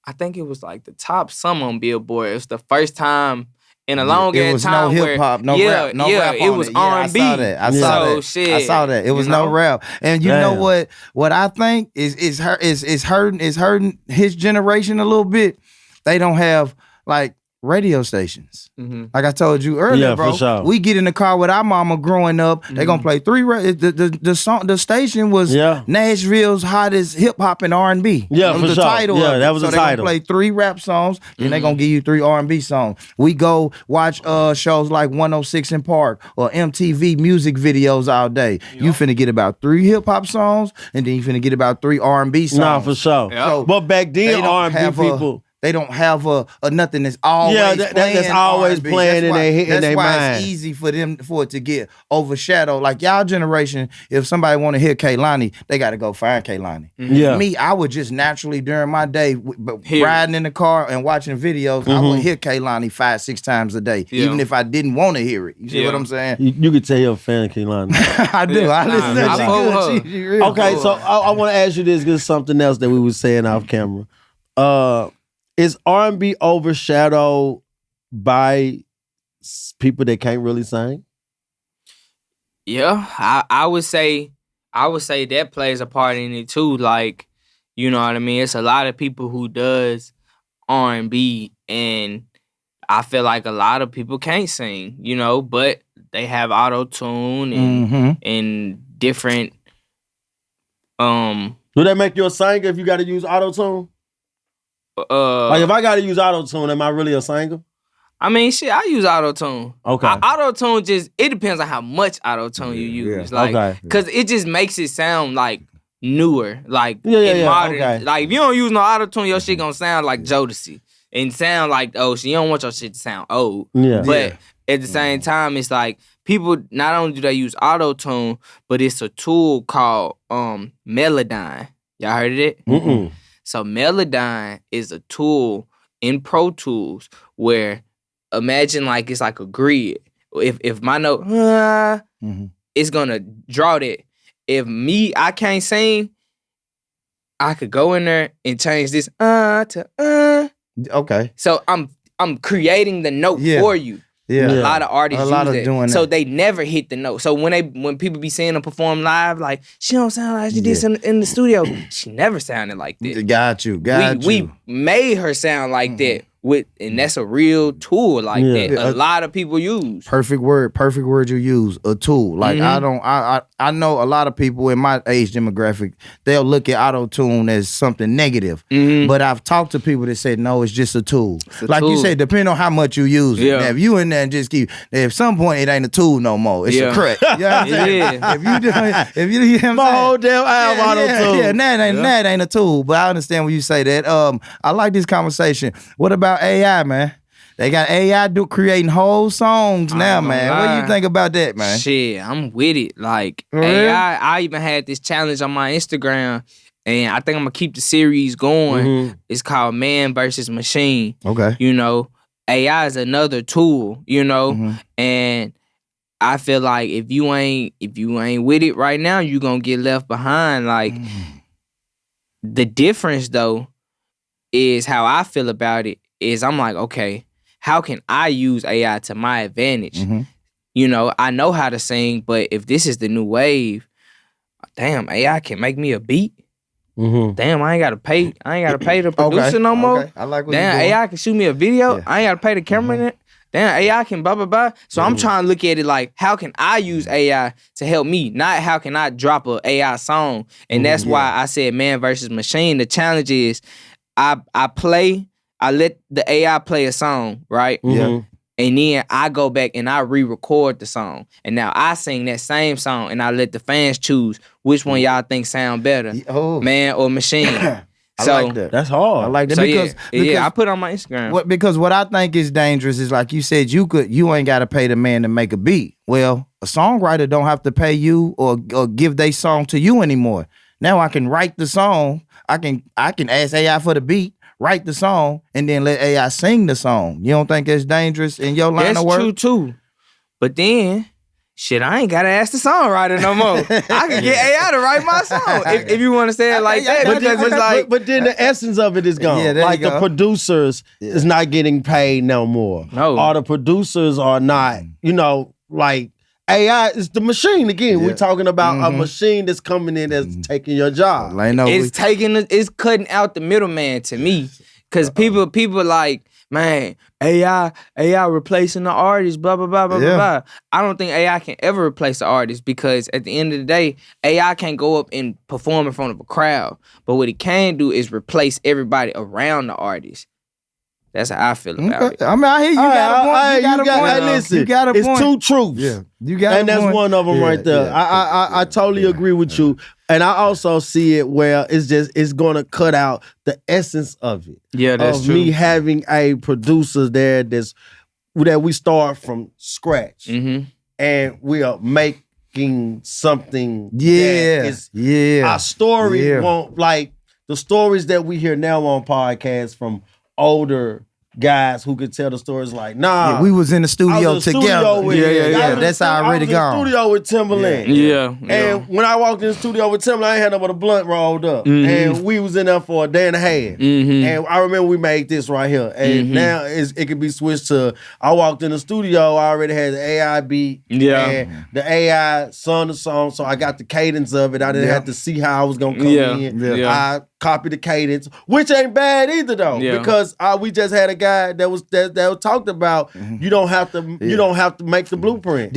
I think it was like the top some on Billboard. It was the first time in a long ass time no where hip-hop, no rap, it was R&B. I saw that. It was no rap. And you know what I think is hurting his generation a little bit. They don't have like radio stations. Like I told you earlier, bro. For sure. We get in the car with our mama growing up. They gonna play the station was Nashville's hottest hip hop and R&B. Yeah, that for was the sure. title. Yeah, of it. that was so the they title. Gonna play 3 rap songs, then they gonna give you 3 R&B songs. We go watch shows like 106 in Park or MTV music videos all day. You finna get about 3 hip hop songs, and then you finna get about 3 R&B songs. Nah, for sure. So but back then, R&B people. They don't have a nothing that's always playing. That's always R&B. playing in their mind. That's why it's easy for it to get overshadowed. Like y'all generation, if somebody want to hear Kehlani, they got to go find Kehlani. Me, I would just naturally during my day, riding in the car and watching videos, I would hear Kehlani 5-6 times a day, even if I didn't want to hear it. You see what I'm saying? You could tell you're a fan of Kehlani. I do. I listen to her. She real okay, cool. so I want to ask you this. There's something else that we were saying off camera. Is R&B overshadowed by people that can't really sing? Yeah, I would say that plays a part in it too. Like, You know what I mean? It's a lot of people who does R&B, and I feel like a lot of people can't sing, you know, but they have auto-tune and different Do that make you a singer if you got to use auto-tune? Like if I got to use auto-tune, am I really a singer? I mean, shit, I use auto-tune. Okay. Auto-tune it depends on how much auto-tune you use. Like, because it just makes it sound like newer, like modern. Okay. Like if you don't use no auto-tune, your shit gonna sound like Jodeci and sound like you don't want your shit to sound old. Yeah. But at the same time, it's like people not only do they use auto-tune, but it's a tool called Melodyne. Y'all heard of it? Mm-mm. So Melodyne is a tool in Pro Tools where imagine like it's like a grid. If my note, it's gonna draw that. If I can't sing, I could go in there and change this to. Okay. So I'm creating the note for you. Yeah. A lot of artists use that. Doing so that. they never hit the note. So when people be seeing them perform live, like she don't sound like she did in the studio. She never sounded like that. Got you. We made her sound like that. And that's a real tool like that. A lot of people use. Perfect word you use, a tool. Like I know a lot of people in my age demographic, they'll look at auto-tune as something negative. But I've talked to people that say, no, it's just a tool. Like you said, depending on how much you use it. Now, if you in there and just at some point it ain't a tool no more. It's a crack. You know what I'm saying? If you know what I'm my whole damn album auto-tune. Yeah, that ain't a tool. But I understand when you say that. I like this conversation. What about AI, man? They got AI creating whole songs now, man. What do you think about that, man? Shit, I'm with it. Like AI, I even had this challenge on my Instagram, and I think I'm gonna keep the series going. It's called Man versus Machine. Okay. You know, AI is another tool, you know, and I feel like if you ain't with it right now, you gonna get left behind. Like the difference though is how I feel about it is I'm like, okay, how can I use AI to my advantage? You know, I know how to sing, but if this is the new wave, damn, AI can make me a beat. Damn, I ain't gotta pay the producer no more. Okay. I like what damn, AI can shoot me a video. I ain't gotta pay the cameraman. Damn, AI can blah blah blah. So I'm trying to look at it like, how can I use AI to help me? Not how can I drop a AI song? And that's why I said Man versus Machine. The challenge is I let the AI play a song, right? Yeah. And then I go back and I re-record the song. And now I sing that same song and I let the fans choose which one y'all think sound better, Man or Machine. I like that. That's hard. I like that So because I put it on my Instagram. Because what I think is dangerous is like you said, you ain't got to pay the man to make a beat. Well, a songwriter don't have to pay you or give their song to you anymore. Now I can write the song. I can ask AI for the beat, write the song, and then let AI sing the song. You don't think that's dangerous in your line of work? That's true too. But then, shit, I ain't gotta ask the songwriter no more. I can get AI to write my song if you want to say it like that. Because it's like, but then the essence of it is gone. Yeah, like the producers is not getting paid no more. No. Or the producers are not, like AI is the machine again. We're talking about a machine that's coming in that's taking your job. It's cutting out the middleman to me. Cause people like, man, AI replacing the artist, blah, blah, blah, blah, blah. I don't think AI can ever replace the artist because at the end of the day, AI can't go up and perform in front of a crowd. But what it can do is replace everybody around the artist. That's how I feel about it. I mean, I hear you got a point. You got a point. Listen, you got a point. It's two truths. Yeah, you got and a that's point. one of them right there. I totally agree with you. And I also see it where it's gonna cut out the essence of it. Yeah, that's true. Me having a producer there that we start from scratch, and we are making something. Our story won't like the stories that we hear now on podcasts from older guys who could tell the stories like, nah. We was in the studio together. That's already gone. I was in the studio with Timberland. And when I walked in the studio with Timberland, I ain't had no but a blunt rolled up. And we was in there for a day and a half. And I remember we made this right here. And now it could be switched to, I walked in the studio, I already had the AI beat. And the AI sung the song, so I got the cadence of it. I didn't have to see how I was going to come in. copy the cadence, which ain't bad either though, because we just had a guy that talked about you don't have to make the blueprint.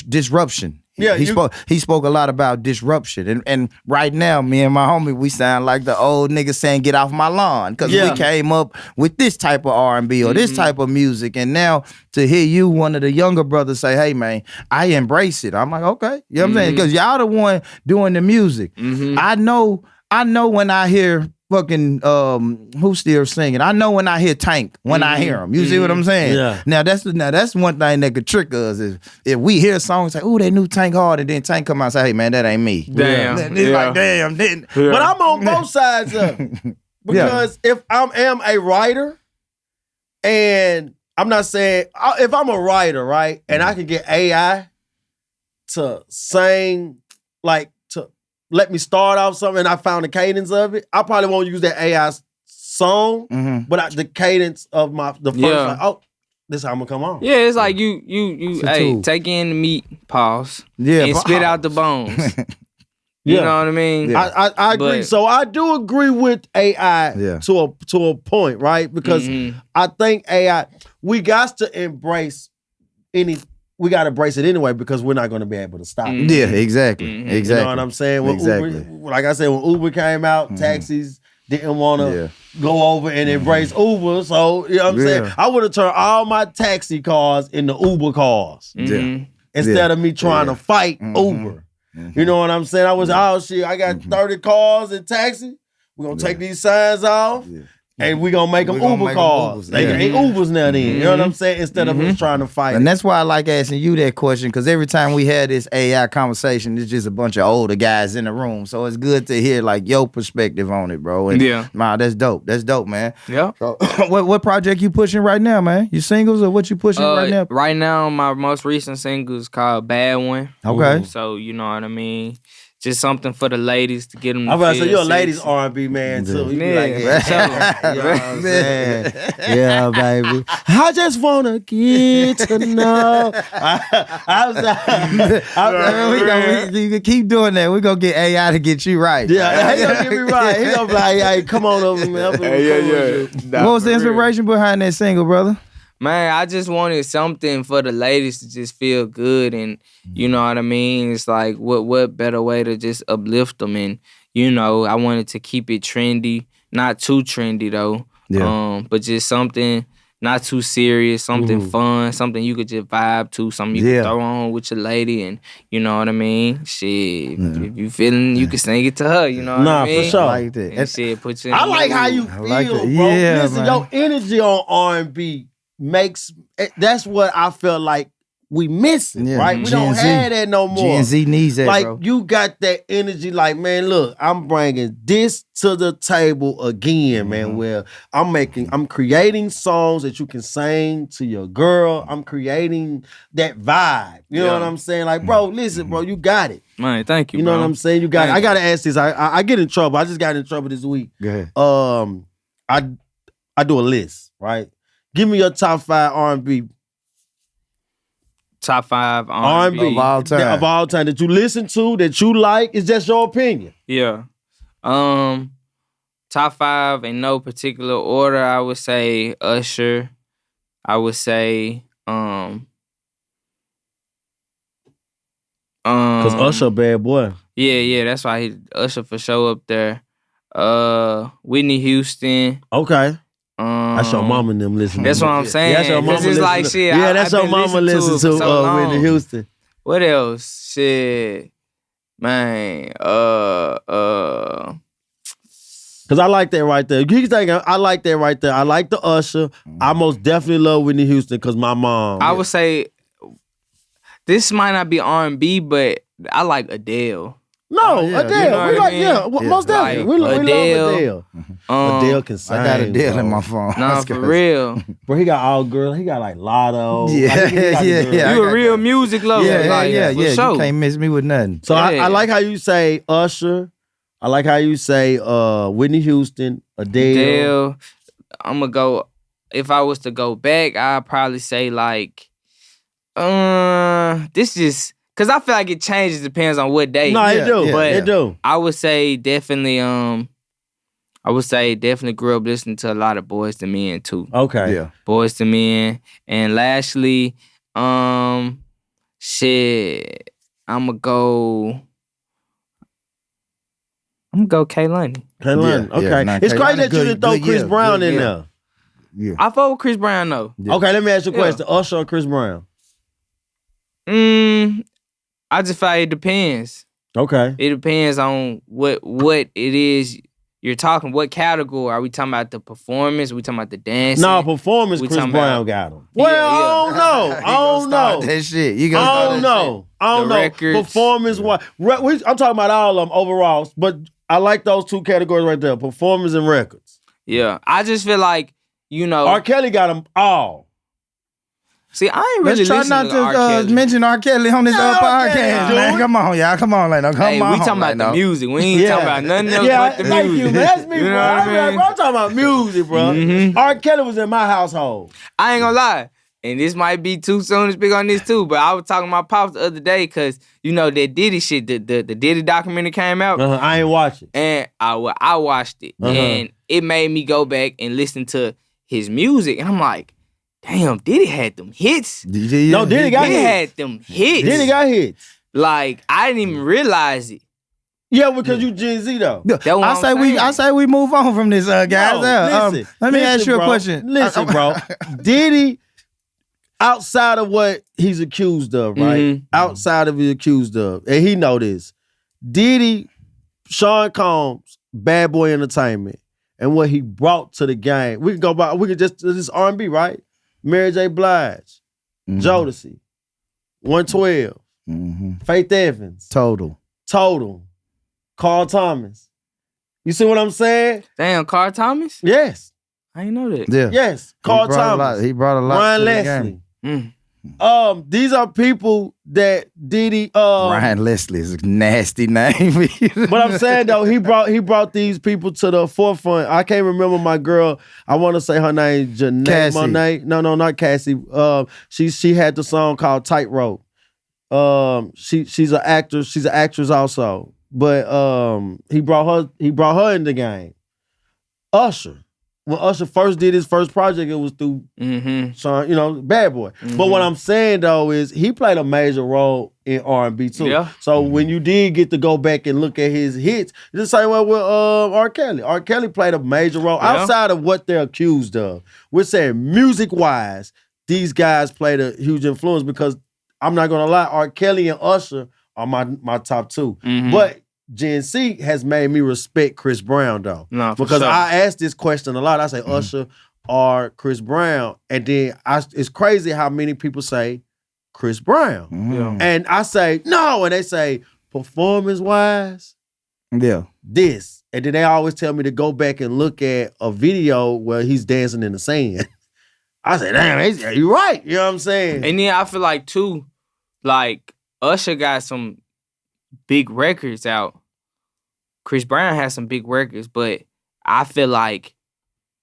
Disruption. Yeah, he spoke a lot about disruption, and right now, me and my homie, we sound like the old niggas saying "Get off my lawn" because we came up with this type of R&B or this type of music, and now to hear you, one of the younger brothers, say, "Hey man, I embrace it." I'm like, okay, you know what I'm saying? Because y'all the one doing the music. I know when I hear fucking who's still singing. I know when I hear Tank, when I hear him. You see what I'm saying? Yeah. Now that's one thing that could trick us is if we hear songs like, "Ooh, that new Tank hard," and then Tank come out and say, "Hey man, that ain't me." Damn. It's like, damn. But I'm on both sides of it. Because if I am a writer, and I'm not saying if I'm a writer, right, and I can get AI to sing like let me start off something and I found the cadence of it, I probably won't use that AI song, but the cadence of the first, like, this is how I'm gonna come on. Yeah, it's like you take in the meat, pause, and spit out the bones. You know what I mean? Yeah. I agree. So I do agree with AI to a point, right? Because I think AI, we got to embrace we got to embrace it anyway because we're not going to be able to stop it. Yeah, exactly. Exactly. You know what I'm saying? When Uber, like I said, when Uber came out, taxis didn't want to go over and embrace Uber. So, you know what I'm saying? I would have turned all my taxi cars into Uber cars instead of me trying to fight Uber. You know what I'm saying? I was, I got 30 cars in taxi. We're going to take these signs off. And we gonna make them Uber cars. They ain't Ubers now then. You know what I'm saying? Instead of us trying to fight. And that's why I like asking you that question, because every time we had this AI conversation, it's just a bunch of older guys in the room. So it's good to hear like your perspective on it, bro. And that's dope. That's dope, man. Yeah. So, what project you pushing right now, man? You singles or what you pushing right now? Right now, my most recent single is called Bad One. Okay. So you know what I mean? Just something for the ladies to get them to I'm about to say, feel you're a sexy. ladies R&B man, too. You be like, You know what I'm saying? Yeah, baby. I just want to get to know. You can keep doing that. We're going to get AI to get you right. Yeah, he going to get me right. He going to be like, hey, come on over, man. What was the inspiration behind that single, brother? Man, I just wanted something for the ladies to just feel good, and you know what I mean? It's like, what better way to just uplift them? And, you know, I wanted to keep it trendy, not too trendy though, but just something not too serious, something fun, something you could just vibe to, something you could throw on with your lady, and you know what I mean? Shit, if you feeling, you can sing it to her, you know what I mean? For sure. Like that. And shit, put you in I the like mood. how you feel, like bro. that. Yeah, Listen, man. your energy on R&B that's what I feel like we missing, right? We don't have that no more. Gen Z needs that, like, bro. you got that energy, like, man, look, I'm bringing this to the table again, man, where I'm creating songs that you can sing to your girl. I'm creating that vibe. You know what I'm saying? Like, bro, listen, bro, you got it. Man, thank you, You bro. know what I'm saying? You got it. I got to ask this. I get in trouble. I just got in trouble this week. Go ahead. I do a list, right? Give me your top 5 R&B. Top 5 R&B. Of all time. Of all time that you listen to, that you like. It's just your opinion. Yeah. Top 5 in no particular order. I would say Usher. I would say Cause Usher a bad boy. Yeah, that's why Usher for sure up there. Whitney Houston. Okay. That's your mama and them listening. That's what I'm saying. Yeah, that's your mama It's listen like to. shit. Yeah, that's I've your been mama listening listen to it for so long. Whitney Houston. What else? Shit. Man. Cause I like that right there. You can think I like that right there. I like the Usher. I most definitely love Whitney Houston because my mom. I would say this might not be R&B, but I like Adele. No, yeah. Adele. You know we what like, I mean? most definitely. We love Adele. Adele can sing. I got Adele bro. in my phone. Nah, for real. Bro, he got all girls. He got like Lotto. Yeah, Like, he got the girls. yeah. You a real music lover. Yeah. For sure. You can't miss me with nothing. So Yeah. I like how you say Usher. I like how you say Whitney Houston, Adele. I'm gonna go. If I was to go back, I'd probably say like, this is because I feel like it changes depends on what day. No, it do. But It do. I would say definitely I would say definitely grew up listening to a lot of Boyz II Men too. Okay. Yeah. Boyz II Men. And lastly, shit, I'ma go K-Loney. K-Loney. Yeah, Okay. yeah. Nah, It's crazy K-Loney that you didn't throw good Chris year, Brown good in year. there. Yeah. I fuck with Chris Brown though. Yeah. Okay, let me ask you a Yeah. question. Usher or Chris Brown? I just feel like it depends. Okay. It depends on what it is you're talking. What category? Are we talking about the performance? Are we talking about the dancing? No, performance, We Chris talking Brown about- got him. Yeah, Well, yeah. I don't know. I don't know. That shit. You gonna I start don't that know. I don't The know. records. Performance wise, I'm talking about all of them overall, but I like those two categories right there: performance and records. Yeah, I just feel like R. Kelly got them all. See, I ain't really Let's try listening not to R. to Kelly. mention R. Kelly on this Yeah, R. podcast, Kelly, man. dude. Come on, y'all. Come on, Leno. Come Hey, on. we talking about the music. We ain't talking about nothing else Yeah, but the thank music. you, man. That's me, You bro. know what I mean? I'm talking about music, bro. Mhm. R. Kelly was in my household. I ain't gonna lie. And this might be too soon to speak on this too, but I was talking to my pops the other day because, that Diddy shit, the Diddy documentary came out, I ain't watching. and I watched it. Uh-huh. And it made me go back and listen to his music. And I'm like, damn, Diddy had them hits. No, Diddy got He hits. had them hits. Diddy got hits. Like, I didn't even realize it. Yeah, because you Gen Z though. That's what I'm saying. I say we move on from this, guys. No, listen, Let me ask you a bro. question. Listen, bro. Diddy, outside of what he's accused of, right? Mhm. Outside of what he's accused of, and he know this. Diddy, Sean Combs, Bad Boy Entertainment, and what he brought to the game. We could just this R&B, right? Mary J. Blige, Jodeci, 112, Faith Evans, Total. Carl Thomas. You see what I'm saying? Damn, Carl Thomas? Yes. I didn't know that. Yeah. Yes. Carl Thomas. He brought a lot. Ryan to the Leslie. game. These are people that Diddy Ryan Leslie is a nasty name. but I'm saying though, he brought these people to the forefront. I can't remember my girl. I want to say her name, Janae Cassie. Monet. No, not Cassie. She had the song called Tightrope. She's an actor. She's an actress also. But he brought her in the game. Usher. When Usher first did his first project, it was through Sean, Bad Boy. But what I'm saying though is he played a major role in R&B too. Yeah. So when you did get to go back and look at his hits, it's the same way with R. Kelly. R. Kelly played a major role outside of what they're accused of. We're saying music-wise, these guys played a huge influence because I'm not gonna lie, R. Kelly and Usher are my top two. But Gen Z has made me respect Chris Brown though. No, for because sure. I ask this question a lot. I say Usher or Chris Brown. And then it's crazy how many people say Chris Brown. Yeah. And I say, no. And they say, performance-wise, Yeah. this. And then they always tell me to go back and look at a video where he's dancing in the sand. I say, damn, you're right. You know what I'm saying? And then I feel like too, like Usher got some big records out. Chris Brown has some big records, but I feel like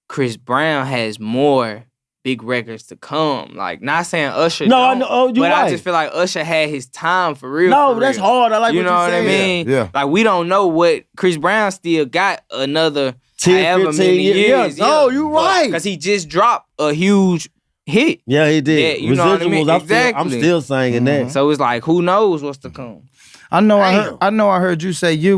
Chris Brown has more big records to come. Like, not saying Usher No, I don't, know. Oh, you're but right. I just feel like Usher had his time for real. No, for that's real. hard. I like You what know you what I said. mean? Yeah. Like, we don't know what Chris Brown still got another 10, however 15 many years. Yeah. No, you right. Because he just dropped a huge hit. Yeah, he did. Yeah, you know what I mean? I'm Exactly. still singing that. So it's like, who knows what's to come? I know. Damn. I heard you say you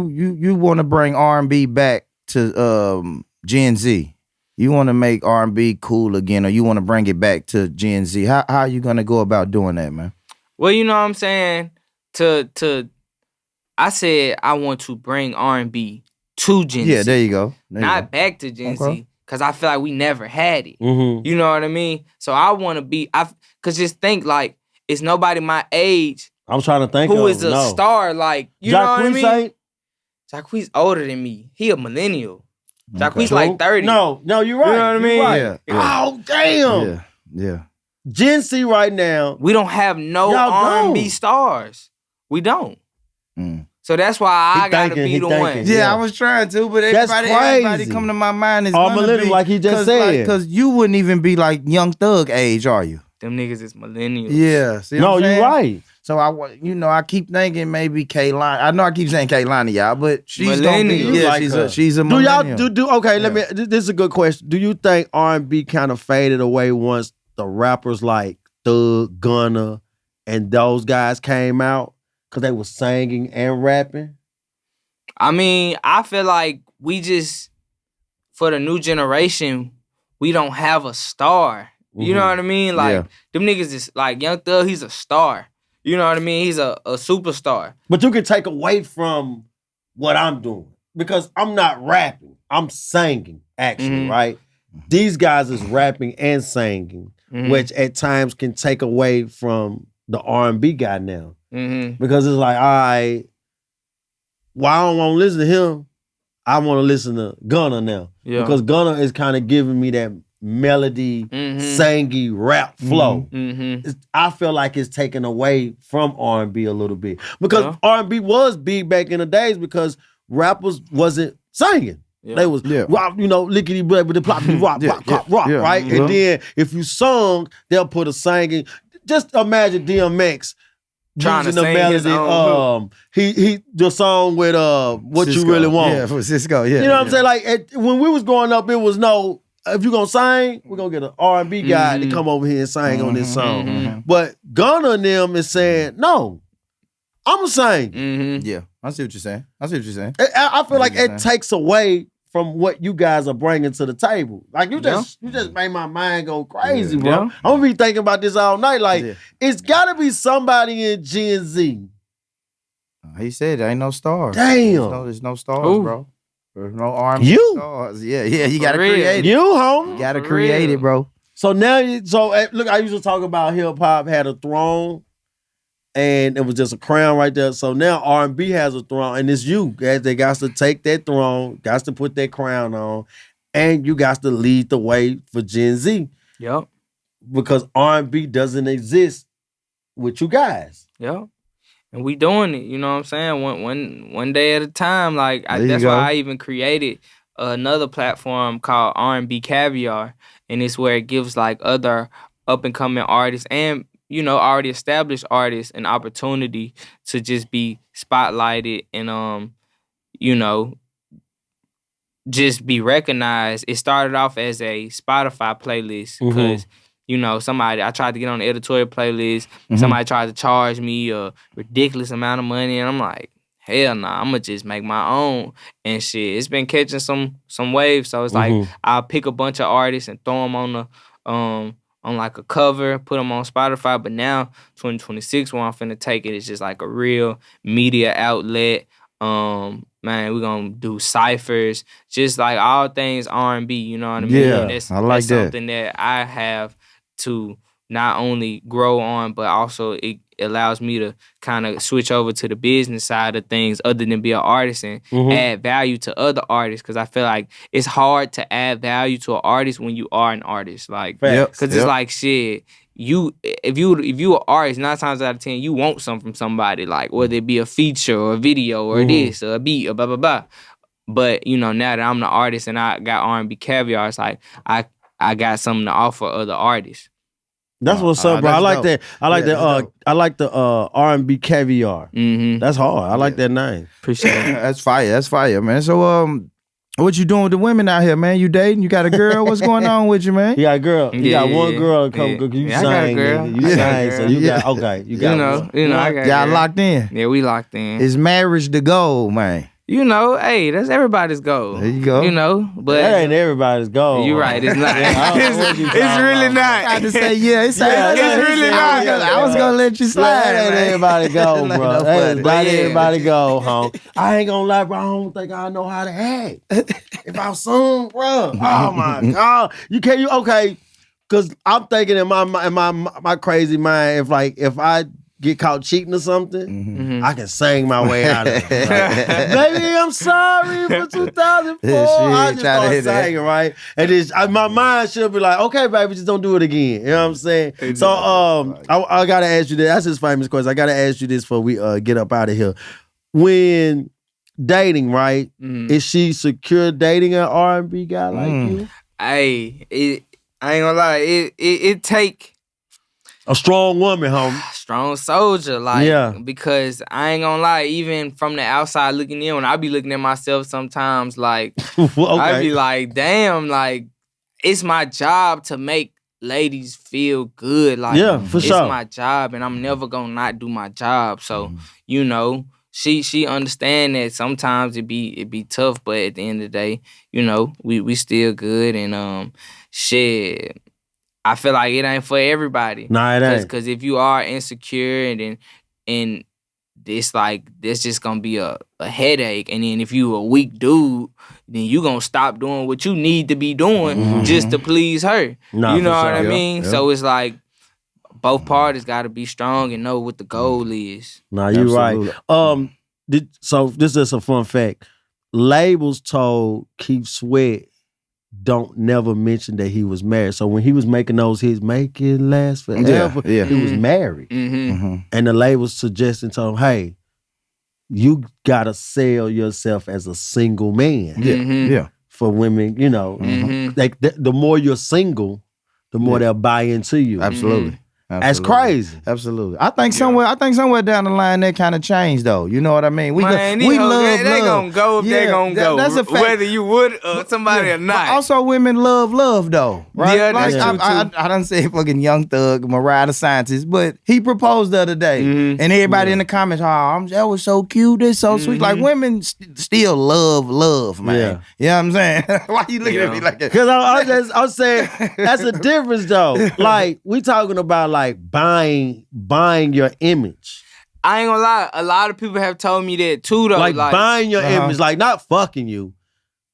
want to bring R&B back to Gen Z. You want to make R&B cool again, or you want to bring it back to Gen Z. How are you gonna go about doing that, man? Well, you know what I'm saying? I said I want to bring R&B to Gen Z. Yeah, there you go. There you Not go. back to Gen Okay. Z. Because I feel like we never had it. Mm-hmm. You know what I mean? So I want to be, because just think like, it's nobody my age I'm trying to think who of is a star. Like, you know what I mean? Ain't? Jacquees older than me. He a millennial. Jacquees True. like 30. No, you're right. You know what I mean? You're right. Yeah, yeah. Oh, damn. Yeah. Gen Z right now. We don't have no Y'all R&B don't. stars. We don't. Mm. So that's why I He gotta thinking, be he the thinking. one. Yeah, Yeah. I was trying to, but That's everybody crazy. come to my mind is All gonna millennial, be, like he just said. because you wouldn't even be like Young Thug age, are you? Them niggas is millennials. Yeah. See what No, I'm saying? you're right. So I keep thinking maybe Kaylani. I know I keep saying Kaylani, y'all, but she's gonna be, Millennial. yeah, Like she's a do millennial. y'all do okay? Let me. This is a good question. Do you think R&B kind of faded away once the rappers like Thug, Gunna, and those guys came out because they were singing and rapping? I mean, I feel like we just, for the new generation, we don't have a star. You know what I mean? Like, them niggas is like Young Thug, he's a star. You know what I mean? He's a superstar. But you can take away from what I'm doing because I'm not rapping. I'm singing, actually, right? These guys is rapping and singing, which at times can take away from the R&B guy now. Because it's like, all right, well, I don't want to listen to him. I want to listen to Gunna now. Yeah. Because Gunna is kind of giving me that melody, sangy rap flow. I feel like it's taken away from R&B a little bit. Because R&B was big back in the days because rappers wasn't singing. They was rock, lickety blah, with the ploppity rock, rock, right? And then if you sung, they'll put a singing. Just imagine DMX trying using to the sing his melody. He the song with What Cisco. You Really Want. Yeah, for Cisco. Yeah, you know what I'm saying? Like when we was growing up, it was no. If you gonna sing, we're gonna get an R&B guy to come over here and sing on this song. But Gunna and them is saying, no, I'm gonna sing. Yeah, I see what you're saying. I feel like it takes away from what you guys are bringing to the table. Like you just made my mind go crazy, bro. I'm gonna be thinking about this all night. Like it's gotta be somebody in Gen Z. He said there ain't no stars. Damn, there's no stars, bro. There's no R&B stars. Yeah, you gotta create it. You, homie. You gotta create it, bro. So now, look, I used to talk about hip hop had a throne, and it was just a crown right there. So now R&B has a throne, and it's you. They got to take that throne, got to put that crown on, and you got to lead the way for Gen Z. Yep. Because R&B doesn't exist with you guys. Yep. And we doing it, you know what I'm saying? One day at a time. Like that's why I even created another platform called R&B Caviar, and it's where it gives like other up and coming artists and already established artists an opportunity to just be spotlighted and just be recognized. It started off as a Spotify playlist because. I tried to get on the editorial playlist. Somebody tried to charge me a ridiculous amount of money, and I'm like, hell nah, I'm gonna just make my own and shit. It's been catching some waves, so it's like I'll pick a bunch of artists and throw them on the on like a cover, put them on Spotify. But now 2026, where I'm finna take it, it's just like a real media outlet. Man, we're gonna do ciphers, just like all things R&B. You know what I mean? Yeah, that's that. Something that I have to not only grow on, but also it allows me to kind of switch over to the business side of things other than be an artist and add value to other artists. Because I feel like it's hard to add value to an artist when you are an artist. Like, because it's like, shit, if you an artist, 9 times out of 10, you want something from somebody. Like, whether it be a feature or a video or this or a beat or blah, blah, blah. But, now that I'm the artist and I got R&B Caviar, it's like, I got something to offer other artists. That's what's up, bro. I like that. I like that. I like the R&B Caviar. That's hard. I like that name. Appreciate it. That's fire, man. So, what you doing with the women out here, man? You dating? You got a girl? What's going on with you, man? You got a girl. You got one girl. You I got a girl. You sang, so you got okay. You got I got y'all locked in. Yeah, we locked in. Is marriage the goal, man? Hey, that's everybody's goal. There you go. But that ain't everybody's goal. You're right. It's not. It's really not. I had to say, it's really not. I was gonna let you slide. That ain't everybody go, bro. That ain't everybody go, home. I ain't gonna lie, bro. I don't think I know how to act. If I sung, bro. Oh my God. Okay. Cause I'm thinking in my crazy mind, if I get caught cheating or something, I can sing my way out of it. Like, baby, I'm sorry for 2004. I just start singing, right? And then my mind should be like, okay, baby, just don't do it again. You know what I'm saying? Exactly. So I gotta ask you this. That's his famous question. I gotta ask you this before we get up out of here. When dating, right? Is she secure dating an R&B guy like you? Hey, I ain't gonna lie. It take a strong woman, homie. strong soldier, like, because I ain't gonna lie, even from the outside looking in, when I be looking at myself sometimes, like, I be like, damn, like, it's my job to make ladies feel good. Like, for it's sure. my job, and I'm never gonna not do my job. So, you know, she understand that sometimes it be tough, but at the end of the day, you know, we still good, and shit. I feel like it ain't for everybody. Nah, it ain't. Because if you are insecure and it's like, this just gonna be a headache. And then if you a weak dude, then you gonna stop doing what you need to be doing just to please her. Nah, you know for what sure. I mean? Yeah. So it's like, both parties gotta be strong and know what the goal is. Nah, you right. So this is a fun fact. Labels told Keith Sweat don't never mention that he was married. So when he was making those hits, Make It Last Forever, he was married. And the label suggesting to him, hey, you gotta sell yourself as a single man. For women, you know, like the more you're single, the more they'll buy into you. Absolutely. That's crazy. Absolutely. I think somewhere down the line that kind of changed though. You know what I mean? We love they gonna go if they gonna go. That's a fact. Whether you would somebody or not. But also women love though. Right? Yeah, like, that's true too. I done said fucking Young Thug, Mariah the Scientist, but he proposed the other day. And everybody in the comments, that was so cute, that's so sweet. Like women still love, man. You know what I'm saying? Why you looking at me like that? Because I'm saying that's a difference though. Like we talking about like buying your image. I ain't gonna lie, a lot of people have told me that too though. Like buying your image, like not fucking you.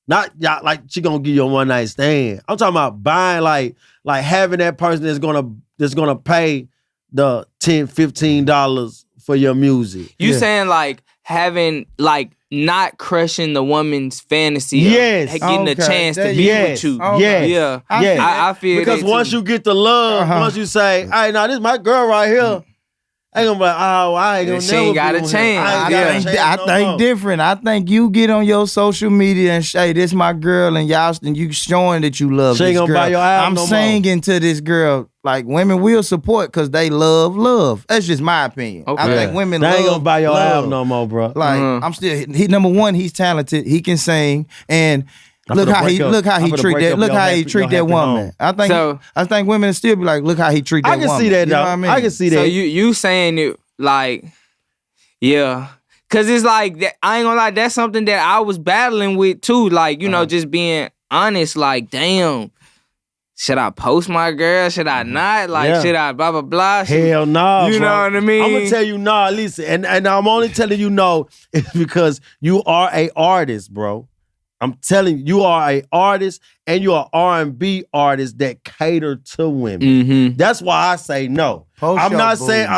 Not like she gonna give you a one night stand. I'm talking about buying like having that person that's gonna pay the $10, $15 for your music. You saying like having like not crushing the woman's fantasy of getting a chance to be with you. Yeah. I feel because once you get the love, once you say, hey, now this is my girl right here, I ain't gonna be like, oh, I ain't gonna she ain't got a chance. I think different. I think you get on your social media and say, this my girl, and y'all, and you showing that you love she this ain't gonna girl. buy your album I'm singing to this girl. Like, women will support because they love. That's just my opinion. Okay. I think women they love ain't gonna buy your love. album no more, bro. Like, I'm still, number one, he's talented. He can sing. And look how he treat that woman. Home. I think women will still be like, look how he treat that woman. I can see that, though. You know what I mean? I can see that. So you saying it like, yeah. Cause it's like that, I ain't gonna lie, that's something that I was battling with too. Like, you know, just being honest, like, damn, should I post my girl? Should I not? Like, should I blah, blah, blah? Hell no, You bro. know what I mean? I'm gonna tell you no, listen, and I'm only telling you no is because you are a artist, bro. I'm telling you, you are a artist and you're an R&B artist that cater to women. That's why I say no. I'm not saying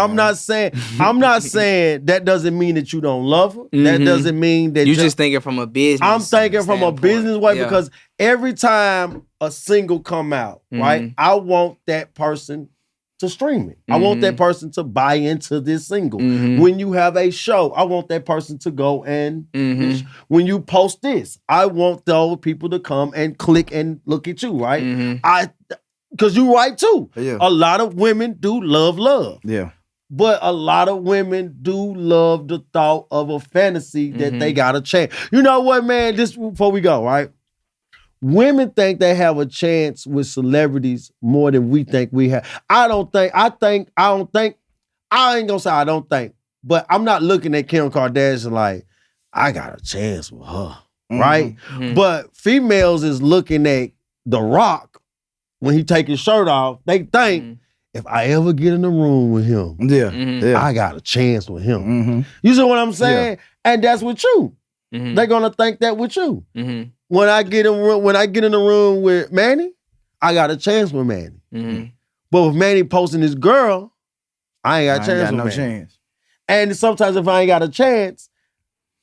that doesn't mean that you don't love her. That doesn't mean that you just thinking from a business. I'm thinking from a business way Yeah. because every time a single come out, right, I want that person to stream it. I want that person to buy into this single. When you have a show, I want that person to go and when you post this, I want those people to come and click and look at you, right? Because you right too. Yeah. A lot of women do love. Yeah. But a lot of women do love the thought of a fantasy that they got a chance. You know what, man? This before we go, right? Women think they have a chance with celebrities more than we think we have. I ain't gonna say I don't think, but I'm not looking at Kim Kardashian like, I got a chance with her, right? But females is looking at The Rock when he take his shirt off, they think, if I ever get in the room with him, I got a chance with him. You see what I'm saying? Yeah. And that's with you. They're gonna think that with you. When I get in the room with Manny, I got a chance with Manny. But with Manny posting his girl, I ain't got a chance with Manny. And sometimes if I ain't got a chance,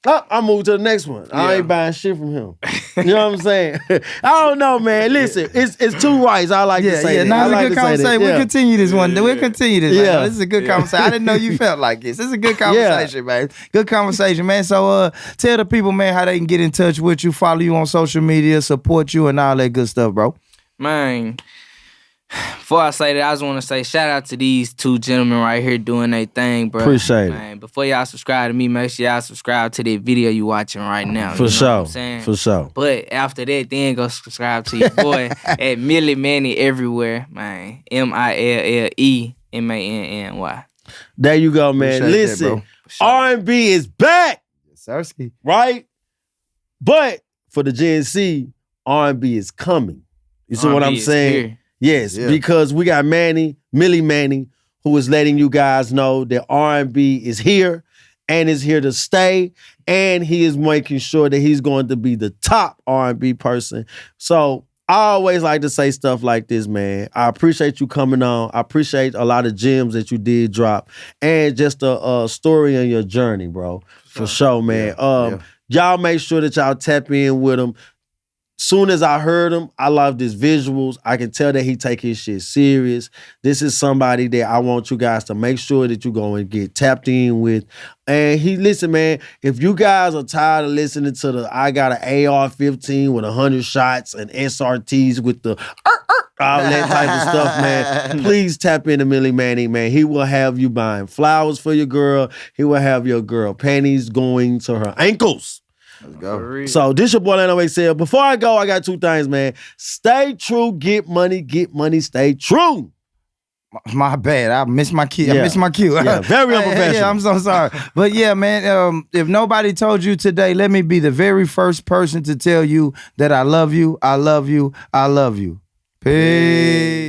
I move to the next one. I ain't buying shit from him. You know what I'm saying? I don't know, man. Listen, it's two rights. I like to say that. No, it's a good conversation. We'll continue this one. We'll continue this. Yeah. Man. This is a good conversation. I didn't know you felt like this. This is a good conversation, man. Good conversation, man. So tell the people, man, how they can get in touch with you, follow you on social media, support you, and all that good stuff, bro. Man, Before I say that, I just want to say shout out to these two gentlemen right here doing their thing, bro. Appreciate it. Man, before y'all subscribe to me, make sure y'all subscribe to the video you watching right now. For you know sure. What I'm saying? For sure. But after that, then go subscribe to your boy at MILLE MANNY everywhere, man. MILLEMANNY. There you go, man. Appreciate that, Listen, bro. Sure. R&B is back, Sarsky. right? But for the Gen Z, R&B is coming. You see what R&B I'm is saying? here. Yes, Yeah. because we got MILLE Manny, who is letting you guys know that R&B is here and is here to stay, and he is making sure that he's going to be the top R&B person. So I always like to say stuff like this, man. I appreciate you coming on. I appreciate a lot of gems that you did drop, and just a story on your journey, bro. For sure, man. Y'all make sure that y'all tap in with him. Soon as I heard him, I loved his visuals. I can tell that he take his shit serious. This is somebody that I want you guys to make sure that you go and get tapped in with. And listen, man, if you guys are tired of listening to I got an AR-15 with 100 shots and SRTs with the all that type of stuff, man, please tap into MILLE Manny, man. He will have you buying flowers for your girl. He will have your girl panties going to her ankles. Let's go. So this your boy Lano Excel. Before I go, I got two things, man. Stay true, get money, stay true. My bad. I missed my cue. Yeah. I missed my cue. Yeah, very unprofessional. Yeah, I'm so sorry. But yeah, man, if nobody told you today, let me be the very first person to tell you that I love you, I love you, I love you. Peace.